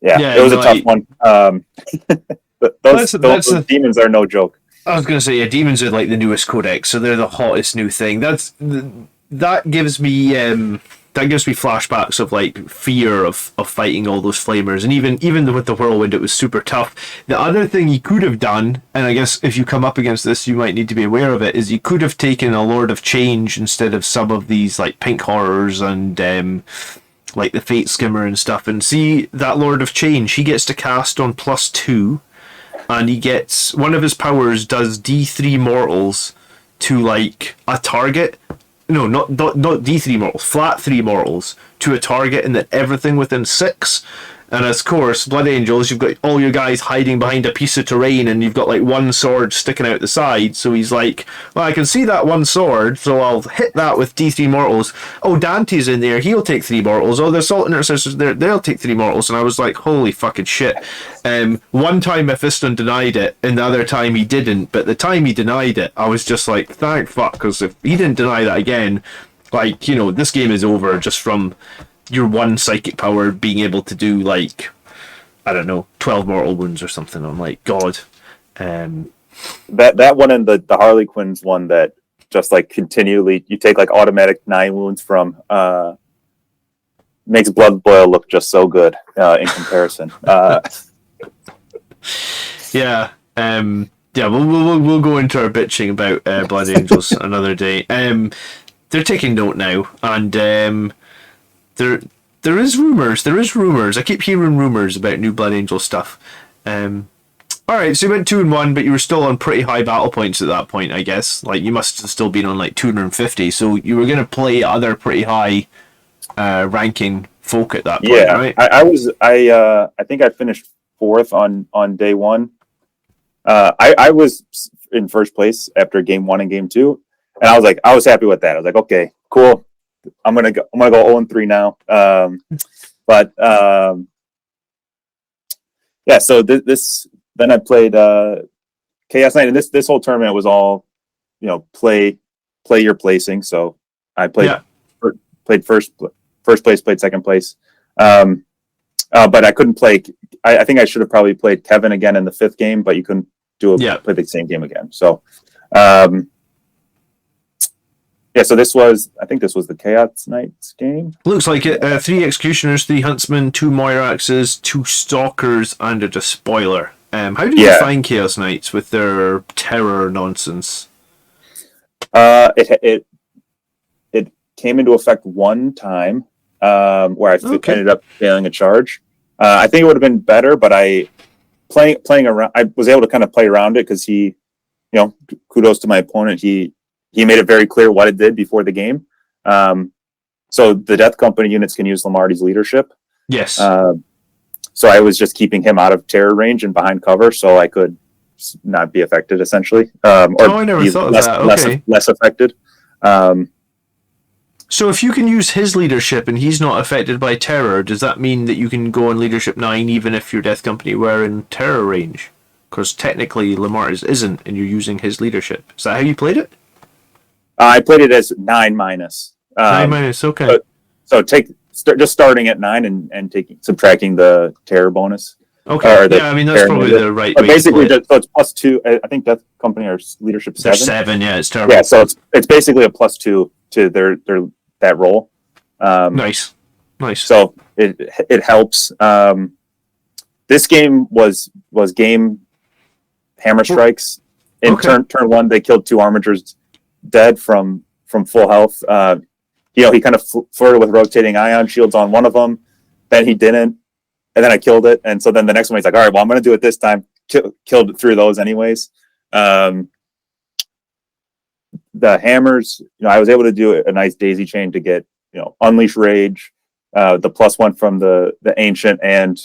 Yeah, it was a tough one. Those demons are no joke. I was going to say, yeah, demons are like the newest codex, so they're the hottest new thing. That gives me that gives me flashbacks of like fear of fighting all those flamers, and even with the whirlwind, it was super tough. The other thing you could have done, and I guess if you come up against this, you might need to be aware of it, is you could have taken a Lord of Change instead of some of these like pink horrors and like the Fate Skimmer and stuff. And see that Lord of Change, he gets to cast on +2, and he gets one of his powers does D3 mortals to like a target. No, not D3 mortals, flat 3 mortals to a target, and then everything within 6. And of course, Blood Angels, you've got all your guys hiding behind a piece of terrain, and you've got like one sword sticking out the side. So he's like, well, I can see that one sword, so I'll hit that with D3 mortals. Oh, Dante's in there, he'll take 3 mortals. Oh, the Assault Intercessors there, they'll take 3 mortals. And I was like, holy fucking shit. One time Mephiston denied it, and the other time he didn't. But the time he denied it, I was just like, thank fuck, because if he didn't deny that again, like, you know, this game is over just from your one psychic power being able to do like, I don't know, 12 mortal wounds or something. I'm like, God. That one and the Harley Quinn's one that just like continually you take like automatic 9 wounds from makes Blood Boil look just so good in comparison. Yeah. Yeah, we'll go into our bitching about Blood Angels another day. They're taking note now, and there is rumors. I keep hearing rumors about new Blood Angel stuff. All right, so you went 2-1, but you were still on pretty high battle points at that point, I guess. Like you must have still been on like 250, so you were going to play other pretty high ranking folk at that point, right? I think I finished 4th on day 1. I was in first place after game 1 and game 2, and I was happy with that. I was like, okay, cool. I'm gonna go 0-3 now. Yeah. So this then I played Chaos Knight, and this whole tournament was all, you know, play your placing. So I played first place, played second place, but I couldn't play. I think I should have probably played Kevin again in the 5th game, but you couldn't play the same game again. So. Yeah, so I think this was the Chaos Knights game. Looks like it. 3 Executioners, 3 Huntsmen, 2 Moiraxes, 2 Stalkers, and a Despoiler. How did you find Chaos Knights with their terror nonsense? It came into effect one time where I ended up failing a charge. I think it would have been better, but playing around, I was able to kind of play around it because he, you know, kudos to my opponent. He made it very clear what it did before the game. So the Death Company units can use Lamarty's leadership. Yes. So I was just keeping him out of terror range and behind cover, so I could not be affected, essentially. I never thought of that. Okay. Less affected. So if you can use his leadership and he's not affected by terror, does that mean that you can go on leadership 9 even if your Death Company were in terror range? Because technically Lamarty's isn't, and you're using his leadership. Is that how you played it? I played it as 9 minus. 9 minus, okay. So just starting at 9 and subtracting the terror bonus. Okay. Yeah, I mean that's probably the right way. Basically, so it's +2. I think Death Company are leadership 7. 7, yeah, it's terrible. Yeah, so it's basically a +2 to their that roll. Nice. So it helps. This game was game hammer strikes. In turn 1, they killed 2 armigers dead from full health. You know, he kind of flirted with rotating ion shields on one of them, then he didn't, and then I killed it. And so then the next one he's like, all right, well, I'm going to do it this time. Killed through those anyways. The hammers, you know, I was able to do a nice daisy chain to get, you know, Unleash Rage, the +1 from the Ancient, and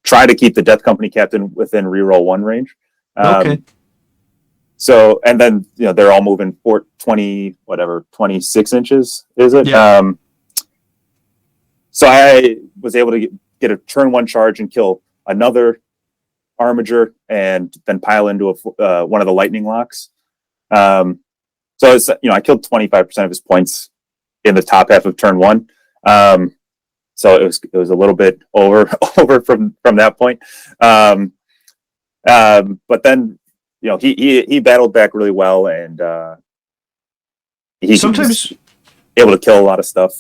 try to keep the Death Company captain within reroll 1 range. So, and then, you know, they're all moving 26 inches, is it? Yeah. So I was able to get a turn 1 charge and kill another armiger and then pile into one of the lightning locks. So it's, you know, I killed 25% of his points in the top half of turn 1. So it was a little bit over from that point. But then he battled back really well, and he sometimes was able to kill a lot of stuff.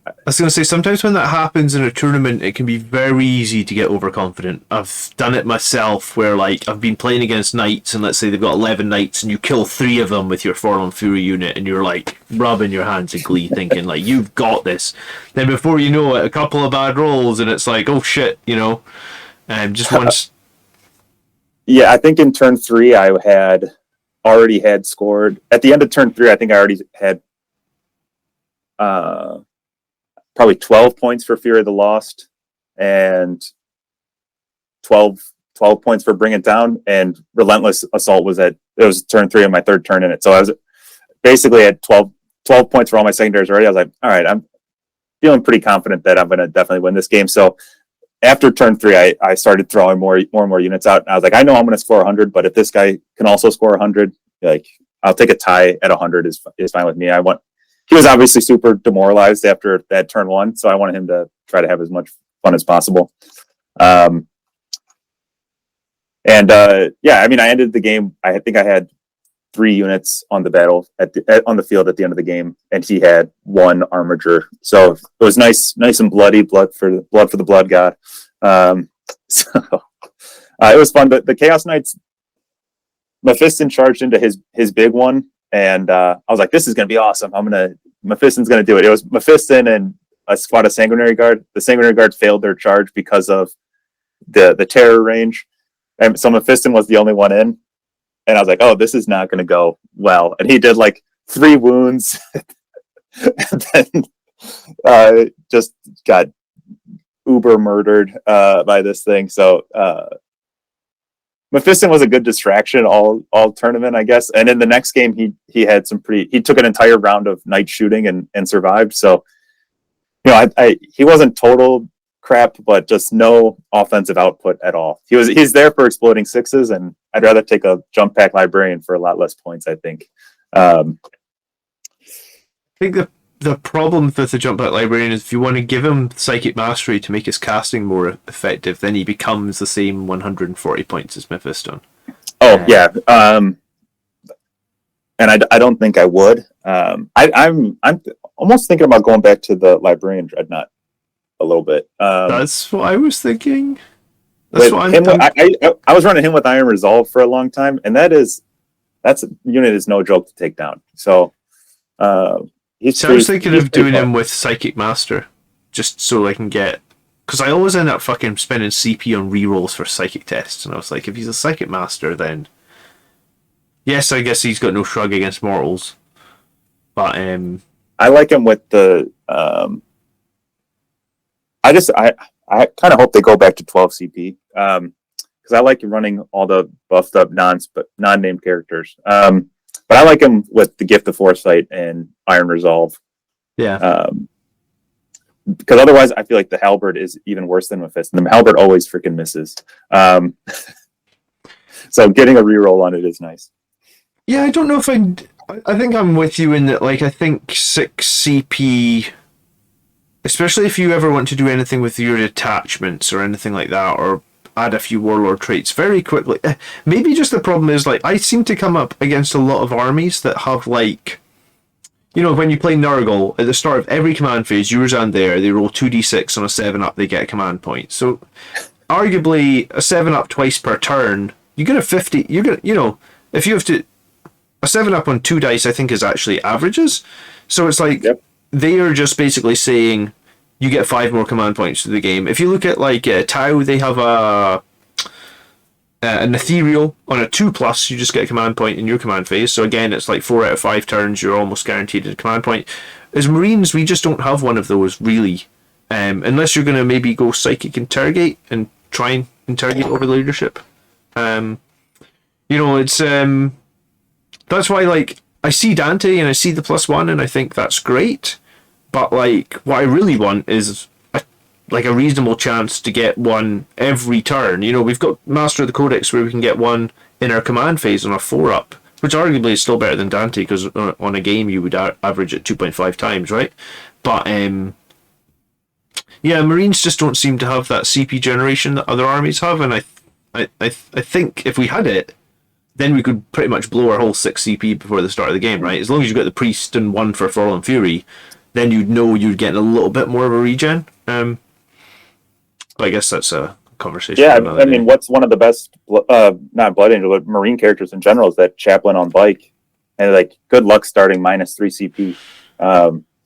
I was going to say, sometimes when that happens in a tournament, it can be very easy to get overconfident. I've done it myself where, like, I've been playing against knights, and let's say they've got 11 knights, and you kill 3 of them with your Forlorn Fury unit, and you're, like, rubbing your hands in glee, thinking, like, you've got this. Then before you know it, a couple of bad rolls, and it's like, oh shit, just once. Yeah, I think in turn 3, I already had scored. At the end of turn 3, I think I already had probably 12 points for Fear of the Lost and 12 points for Bring It Down, and Relentless Assault it was turn 3 of my third turn in it. So I was basically at 12 points for all my secondaries already. I was like, all right, I'm feeling pretty confident that I'm going to definitely win this game. So after turn 3, I started throwing more and more units out. And I was like, I know I'm going to score 100, but if this guy can also score 100, like, I'll take a tie at 100 is fine with me. He was obviously super demoralized after that turn 1, so I wanted him to try to have as much fun as possible. I ended the game. I think I had 3 units on the on the field at the end of the game, and he had 1 armiger. So it was nice and bloody, blood for the blood god. It was fun. But the Chaos Knights, Mephiston charged into his big one. And I was like, this is going to be awesome. Mephiston's going to do it. It was Mephiston and a squad of Sanguinary Guard. The Sanguinary Guard failed their charge because of the terror range. And so Mephiston was the only one in. And I was like, oh, this is not going to go well. And he did like 3 wounds. And then just got uber murdered by this thing. So Mephiston was a good distraction all tournament, I guess. And in the next game, he had he took an entire round of night shooting and survived. So, he wasn't total crap, but just no offensive output at all. He's there for exploding 6s, and I'd rather take a jump pack librarian for a lot less points, I think. I think the problem with the jump pack librarian is if you want to give him psychic mastery to make his casting more effective, then he becomes the same 140 points as Mephiston. Oh yeah, and I don't think I would. I'm almost thinking about going back to the librarian dreadnought a little bit. That's what I was thinking. I was running him with Iron Resolve for a long time, and that's unit is no joke to take down. So. I was thinking of doing him with Psychic Master, just so I can get... Because I always end up fucking spending CP on rerolls for Psychic tests, and I was like, if he's a Psychic Master, then... Yes, I guess he's got no shrug against mortals, but... I like him with the... I kind of hope they go back to 12 CP, because I like running all the buffed up non-named characters. But I like him with the Gift of Foresight and Iron Resolve. Yeah. Because otherwise, I feel like the Halberd is even worse than Mephiston. The Halberd always freaking misses. So getting a reroll on it is nice. Yeah, I don't know if I think I'm with you in that, like, I think 6 CP, especially if you ever want to do anything with your attachments or anything like that, or add a few warlord traits very quickly. Maybe just the problem is, like, I seem to come up against a lot of armies that have, like, when you play Nurgle, at the start of every command phase, yours and they roll 2d6 on a 7-up, they get a command point. So, arguably, a 7-up twice per turn, you get a 50, you're gonna, if you have to, a 7-up on 2 dice, I think, is actually averages. So it's like, They are just basically saying, you get 5 more command points to the game. If you look at, like, Tau, they have an ethereal on a 2+, you just get a command point in your command phase. So again, it's like 4 out of 5 turns, you're almost guaranteed a command point. As Marines, we just don't have one of those, really. Unless you're going to maybe go Psychic Interrogate and try and interrogate over the leadership. It's... that's why, like, I see Dante and I see the +1 and I think that's great. But, like, what I really want is a reasonable chance to get one every turn. We've got Master of the Codex where we can get one in our command phase on a 4-up, which arguably is still better than Dante, because on a game you would average it 2.5 times, right? But, Marines just don't seem to have that CP generation that other armies have, and I think if we had it, then we could pretty much blow our whole 6 CP before the start of the game, right? As long as you got the priest and 1 for Forlorn Fury, then you'd know you'd get a little bit more of a regen. But I guess that's a conversation. Yeah, for another I day. mean, what's one of the best, not Blood Angel, but Marine characters in general is that Chaplain on bike, and like, good luck starting -3 CP.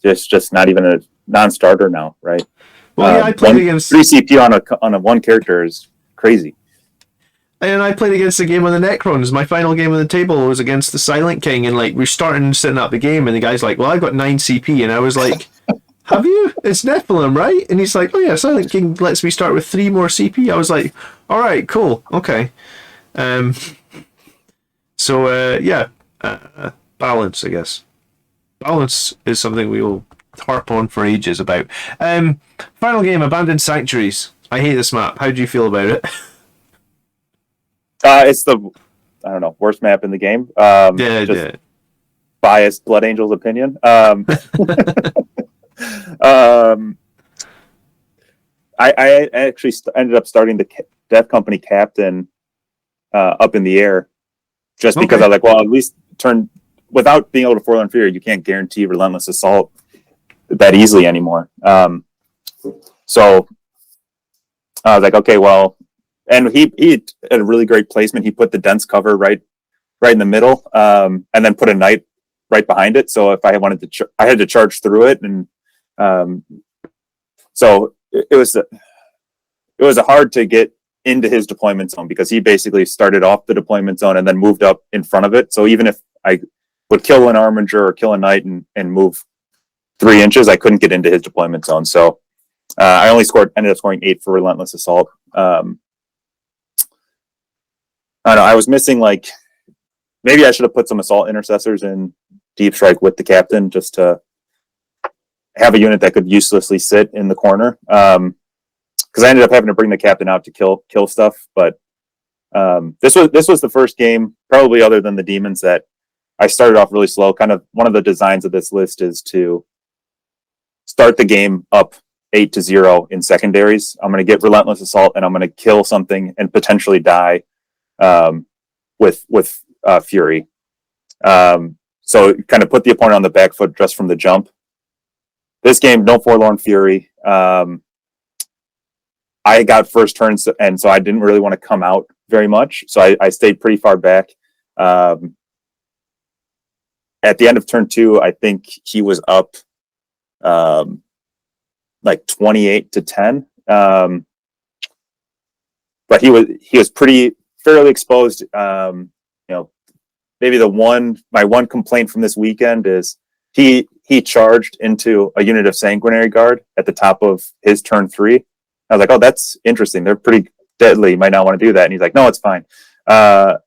Just not even a non-starter now, right? Well, yeah, I played against 3 CP on a one character is crazy. And I played against the game on the Necrons. My final game on the table was against the Silent King, and like we're starting setting up the game, and the guy's like, "Well, I've got 9 CP," and I was like, "Have you? It's Nephilim, right?" And he's like, "Oh yeah, Silent King lets me start with 3 more CP." I was like, "All right, cool, okay." Balance, I guess. Balance is something we will harp on for ages about. Final game, Abandoned Sanctuaries. I hate this map. How do you feel about it? It's the, I don't know, worst map in the game. Yeah. Biased Blood Angel's opinion. I actually ended up starting the Death Company captain up in the air, just because I was like, well, at least turn, without being able to Forlorn Fury, you can't guarantee Relentless Assault that easily anymore. So I was like, okay, well, and he had a really great placement. He put the dense cover right in the middle, and then put a knight right behind it. So if I wanted to, I had to charge through it, and so it was hard to get into his deployment zone, because he basically started off the deployment zone and then moved up in front of it. So even if I would kill an Armiger or kill a knight and move 3 inches, I couldn't get into his deployment zone. So I only ended up scoring 8 for Relentless Assault. I don't know, I was missing, like, maybe I should have put some Assault Intercessors in Deep Strike with the captain, just to have a unit that could uselessly sit in the corner. Because I ended up having to bring the captain out to kill stuff. But this was the first game, probably other than the demons, that I started off really slow. Kind of one of the designs of this list is to start the game up 8-0 in secondaries. I'm going to get Relentless Assault, and I'm going to kill something and potentially die with Fury. So kind of put the opponent on the back foot just from the jump. This game, no Forlorn Fury. I got first turns, and so I didn't really want to come out very much. So I stayed pretty far back. At the end of turn 2, I think he was up like 28-10. But he was fairly exposed. Maybe my one complaint from this weekend is he charged into a unit of Sanguinary Guard at the top of his turn 3. I was like, oh, that's interesting. They're pretty deadly. You might not want to do that. And he's like, no, it's fine. I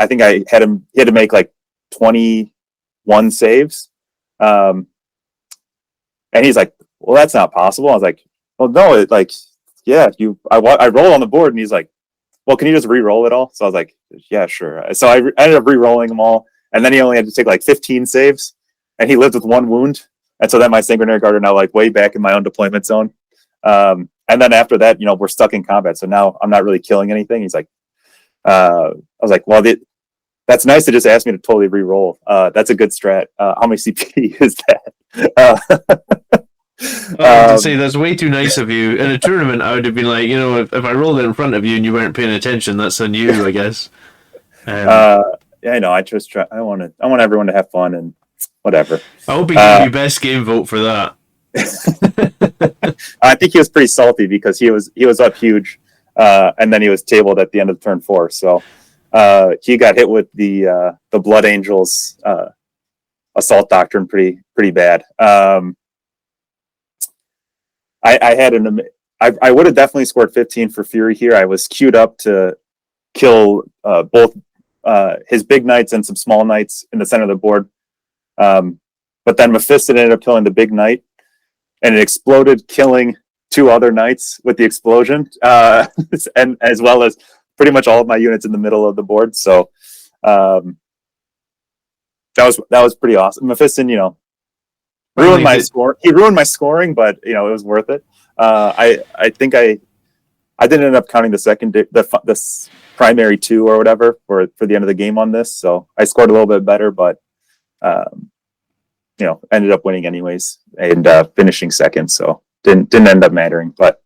think he had to make like 21 saves. And he's like, well, that's not possible. I was like, well, no, I roll on the board, and he's like, well, can you just re-roll it all? So I was like, yeah, sure. So I ended up re-rolling them all, and then he only had to take like 15 saves, and he lived with 1 wound. And so then my Sanguinary Guard are now like way back in my own deployment zone. And then after that, we're stuck in combat. So now I'm not really killing anything. He's like, I was like, well, that's nice to just ask me to totally re-roll. That's a good strat. How many CP is that? I would say that's way too nice of you. In a tournament, I would have been like, if I rolled it in front of you and you weren't paying attention, that's on you, I guess. Yeah, I know. I just try. I want everyone to have fun and whatever. I hope he gave you best game vote for that. I think he was pretty salty because he was up huge, and then he was tabled at the end of turn 4. So he got hit with the Blood Angels Assault Doctrine pretty bad. I would have definitely scored 15 for Fury here. I was queued up to kill both his big knights and some small knights in the center of the board. But then Mephiston ended up killing the big knight, and it exploded, killing 2 other knights with the explosion, and as well as pretty much all of my units in the middle of the board. So that was pretty awesome. Mephiston, ruined my score. He ruined my scoring, but it was worth it. I think I I didn't end up counting the primary 2 or whatever for the end of the game on this. So I scored a little bit better, but ended up winning anyways and finishing second. So didn't end up mattering. But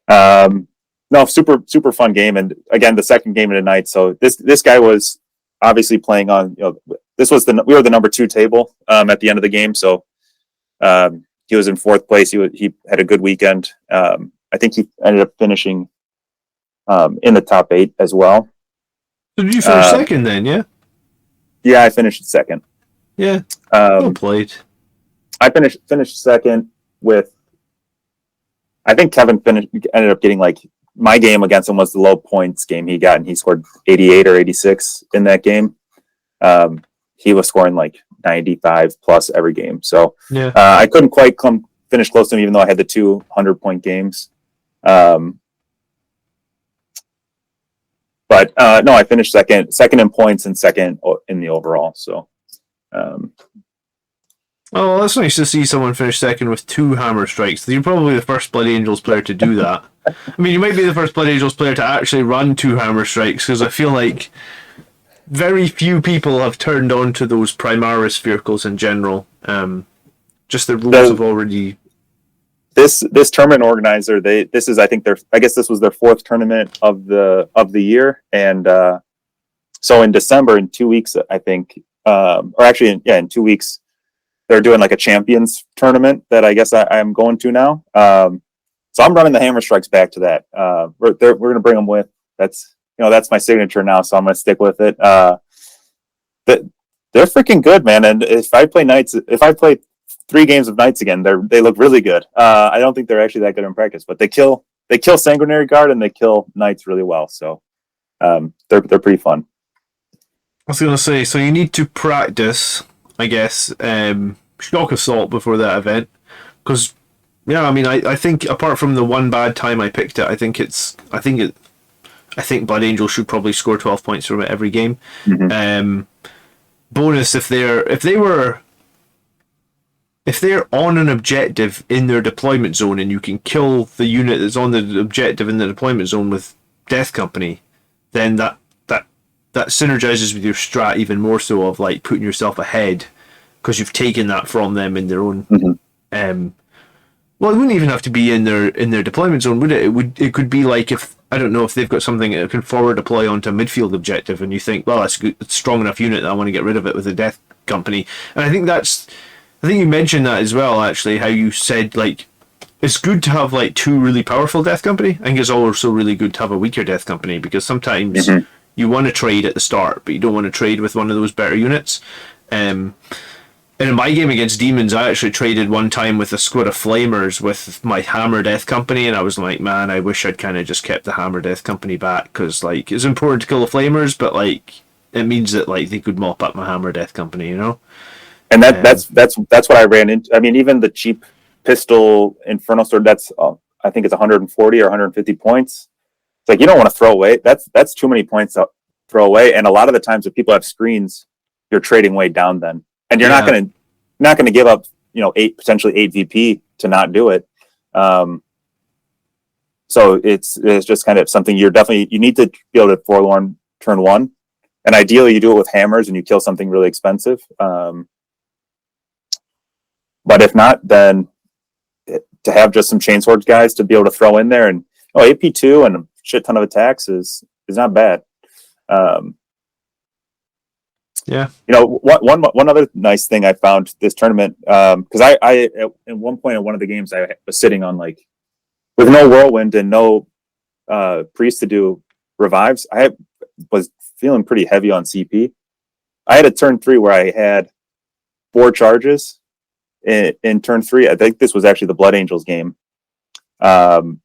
no, super fun game. And again, the second game of the night. So this guy was obviously playing on. We were the number 2 table at the end of the game. So he was in 4th place. He had a good weekend. I think he ended up finishing in the top 8 as well. So did you finish second then? Yeah. Yeah, I finished second. Yeah. Well played. I finished second with. I think Kevin ended up getting my game against him was the low points game he got, and he scored 88 or 86 in that game. He was scoring 95 plus every game. So yeah. I couldn't quite finish close to him, even though I had the 200-point games. But no, I finished second in points and second in the overall. So, oh, that's nice to see someone finish second with 2 hammer strikes. You're probably the first Blood Angels player to do that. I mean, you might be the first Blood Angels player to actually run 2 hammer strikes, because I feel like very few people have turned on to those Primaris vehicles in general. Just the rules have already. This tournament organizer, I guess this was their 4th tournament of the year, and so in December, in 2 weeks, I think, or actually, in 2 weeks, they're doing a champions tournament that I guess I'm going to now. So I'm running the hammer strikes back to that. We're going to bring them with. That's my signature now, so I'm going to stick with it. They're freaking good, man. And if I play 3 games of Knights again, they look really good. I don't think they're actually that good in practice, but they kill Sanguinary Guard and they kill Knights really well. So they're pretty fun. I was going to say, so you need to practice, I guess, Shock Assault before that event, because yeah, I mean, I think apart from the one bad time I picked it, I think Blood Angel should probably score 12 points from it every game. Mm-hmm. Bonus if they're on an objective in their deployment zone and you can kill the unit that's on the objective in the deployment zone with Death Company, then that synergizes with your strat even more so of putting yourself ahead because you've taken that from them in their own. Mm-hmm. Well, it wouldn't even have to be in their deployment zone, would it? It could be if I don't know if they've got something that can forward deploy onto a midfield objective, and you think, well, that's a strong enough unit that I want to get rid of it with the Death Company. And I think you mentioned that as well. Actually, how you said it's good to have 2 really powerful Death Company. I think it's also really good to have a weaker Death Company because sometimes you want to trade at the start, but you don't want to trade with one of those better units. And in my game against Demons, I actually traded one time with a squad of Flamers with my Hammer Death Company, and I was like, man, I wish I'd kind of just kept the Hammer Death Company back, because it's important to kill the Flamers, but it means that they could mop up my Hammer Death Company, you know? And that's what I ran into. I mean, even the cheap pistol Inferno Sword, that's I think it's 140 or 150 points. It's you don't want to throw away. That's too many points to throw away. And a lot of the times if people have screens, you're trading way down then. And you're not going to give up, potentially 8 VP to not do it. So it's just kind of something you need to be able to forlorn turn 1, and ideally you do it with hammers and you kill something really expensive. But if not, then to have just some chainswords guys to be able to throw in there, and AP2 and a shit ton of attacks is not bad. Yeah. One other nice thing I found this tournament, because I at one point in one of the games I was sitting on with no whirlwind and no priest to do revives. I was feeling pretty heavy on CP. I had a turn 3 where I had 4 charges in turn 3. I think this was actually the Blood Angels game, and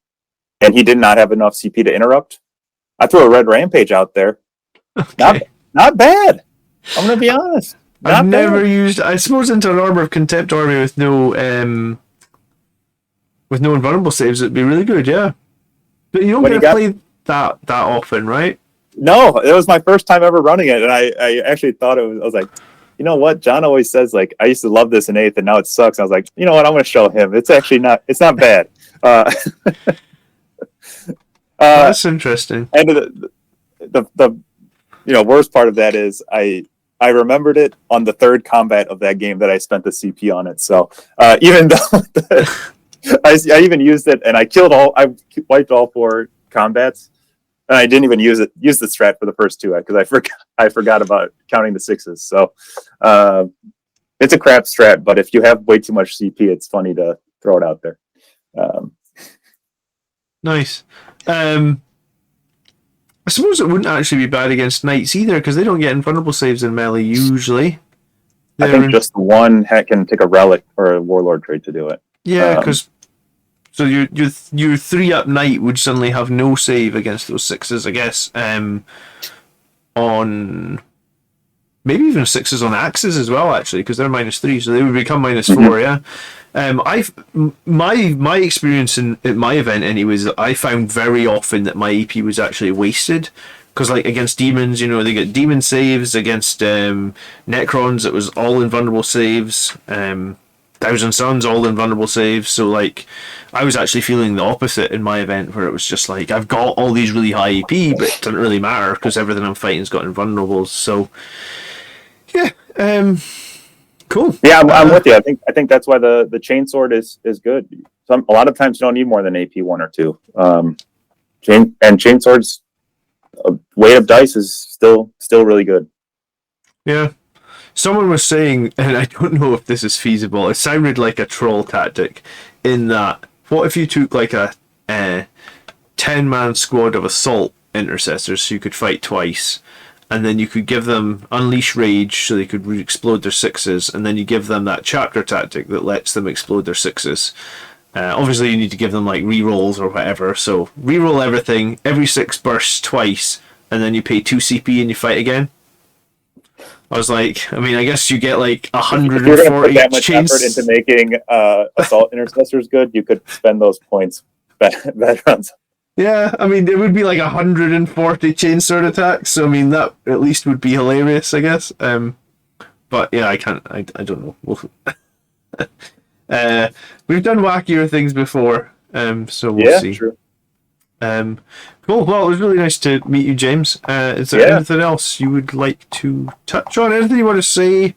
he did not have enough CP to interrupt. I threw a red rampage out there. Okay. Not bad. I'm gonna be honest. I've never used. I suppose into an Armor of Contempt army with no invulnerable saves, it'd be really good. Yeah, but you don't get to play that often, right? No, it was my first time ever running it, and I actually thought it was. I was like, you know what? John always says I used to love this in 8th, and now it sucks. I was like, you know what? I'm gonna show him. It's actually not. It's not bad. That's interesting. And the worst part of that is I remembered it on the third combat of that game that I spent the CP on it. So even though I even used it and I wiped all 4 combats, and I didn't even use the strat for the first 2 because I forgot about counting the 6s. So it's a crap strat, but if you have way too much CP, it's funny to throw it out there. Nice. I suppose it wouldn't actually be bad against knights either, because they don't get invulnerable saves in melee usually. I think just one can take a relic or a warlord trait to do it. Yeah, because so your 3-up knight would suddenly have no save against those 6s, I guess. On maybe even 6s on axes as well, actually, because they're -3, so they would become -4. Yeah. My experience at my event, anyways, I found very often that my AP was actually wasted, because like against demons, they get demon saves. Against Necrons, it was all invulnerable saves. Thousand Suns, all invulnerable saves. So like, I was actually feeling the opposite in my event, where it was just like, I've got all these really high AP, but it doesn't really matter because everything I'm fighting's got invulnerables. So yeah. Cool. Yeah, I'm with you. I think that's why the chainsword is good. A lot of times you don't need more than AP 1 or 2. Chainsword's weight of dice is still really good. Yeah. Someone was saying, and I don't know if this is feasible, it sounded like a troll tactic, in that, what if you took like a 10-man squad of assault intercessors so you could fight twice, and then you could give them Unleash Rage so they could explode their 6s, and then you give them that chapter tactic that lets them explode their 6s. Obviously you need to give them like rerolls or whatever, so reroll everything, every 6 bursts twice, and then you pay 2 CP and you fight again. I was like, I guess you get like 140 if you're going to put that much chains effort into making assault intercessors good, you could spend those points better on. Yeah, it would be like 140 chainsword attacks, so that at least would be hilarious, I guess. But yeah, I don't know. We've done wackier things before, so we'll see. True. Cool. Well, it was really nice to meet you, James. Is there anything else you would like to touch on? Anything you want to say?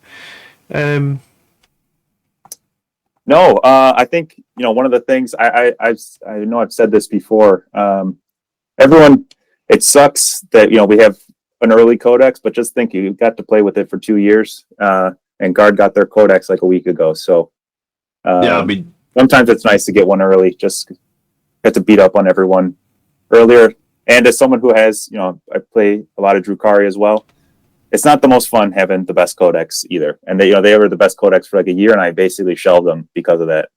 No, I think one of the things I know I've said this before. Everyone, it sucks that we have an early codex, but just think you got to play with it for 2 years, and Guard got their codex like a week ago. So sometimes it's nice to get one early. Just get to beat up on everyone earlier. And as someone who has, I play a lot of Drukhari as well. It's not the most fun having the best codex either. And they were the best codex for like a year, and I basically shelved them because of that.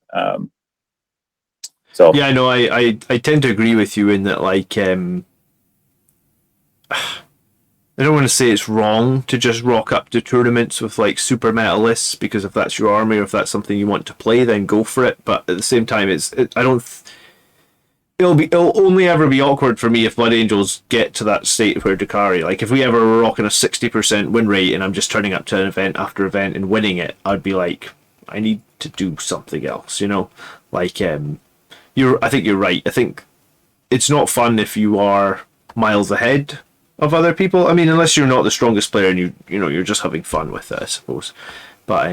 So yeah, no, I tend to agree with you in that, like, I don't want to say it's wrong to just rock up to tournaments with like super meta lists, because if that's your army or if that's something you want to play, then go for it. But at the same time, it'll only ever be awkward for me if Blood Angels get to that state where Drukhari, like if we ever were rocking a 60% win rate and I'm just turning up to an event after event and winning it, I'd be like, I need to do something else, like I think you're right. I think it's not fun if you are miles ahead of other people. Unless you're not the strongest player and you're just having fun with it, I suppose. But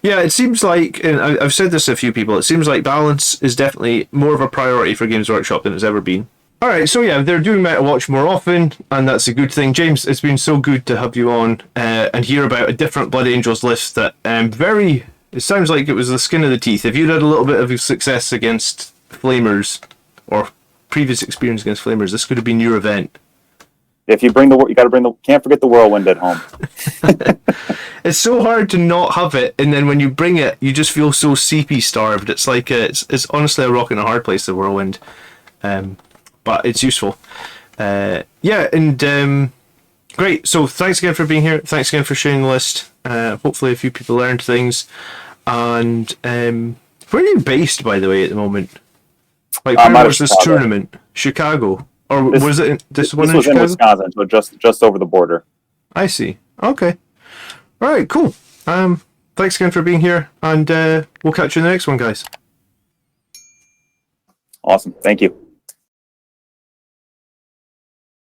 yeah, it seems like, and I've said this to a few people, it seems like balance is definitely more of a priority for Games Workshop than it's ever been. Alright, so yeah, they're doing Meta Watch more often, and that's a good thing. James, it's been so good to have you on and hear about a different Blood Angels list that it sounds like it was the skin of the teeth. If you'd had a little bit of success against Flamers, or previous experience against Flamers, this could have been your event. If you can't forget the whirlwind at home. It's so hard to not have it, and then when you bring it, you just feel so CP starved. It's like it's honestly a rock and a hard place, the whirlwind, but it's useful. Great. So thanks again for being here. Thanks again for sharing the list. Hopefully, a few people learned things. And where are you based, by the way, at the moment? Like, where was this tournament? Chicago. Or was it this one? This was in Wisconsin, so just over the border. I see. Okay. All right. Cool. Thanks again for being here, and we'll catch you in the next one, guys. Awesome. Thank you.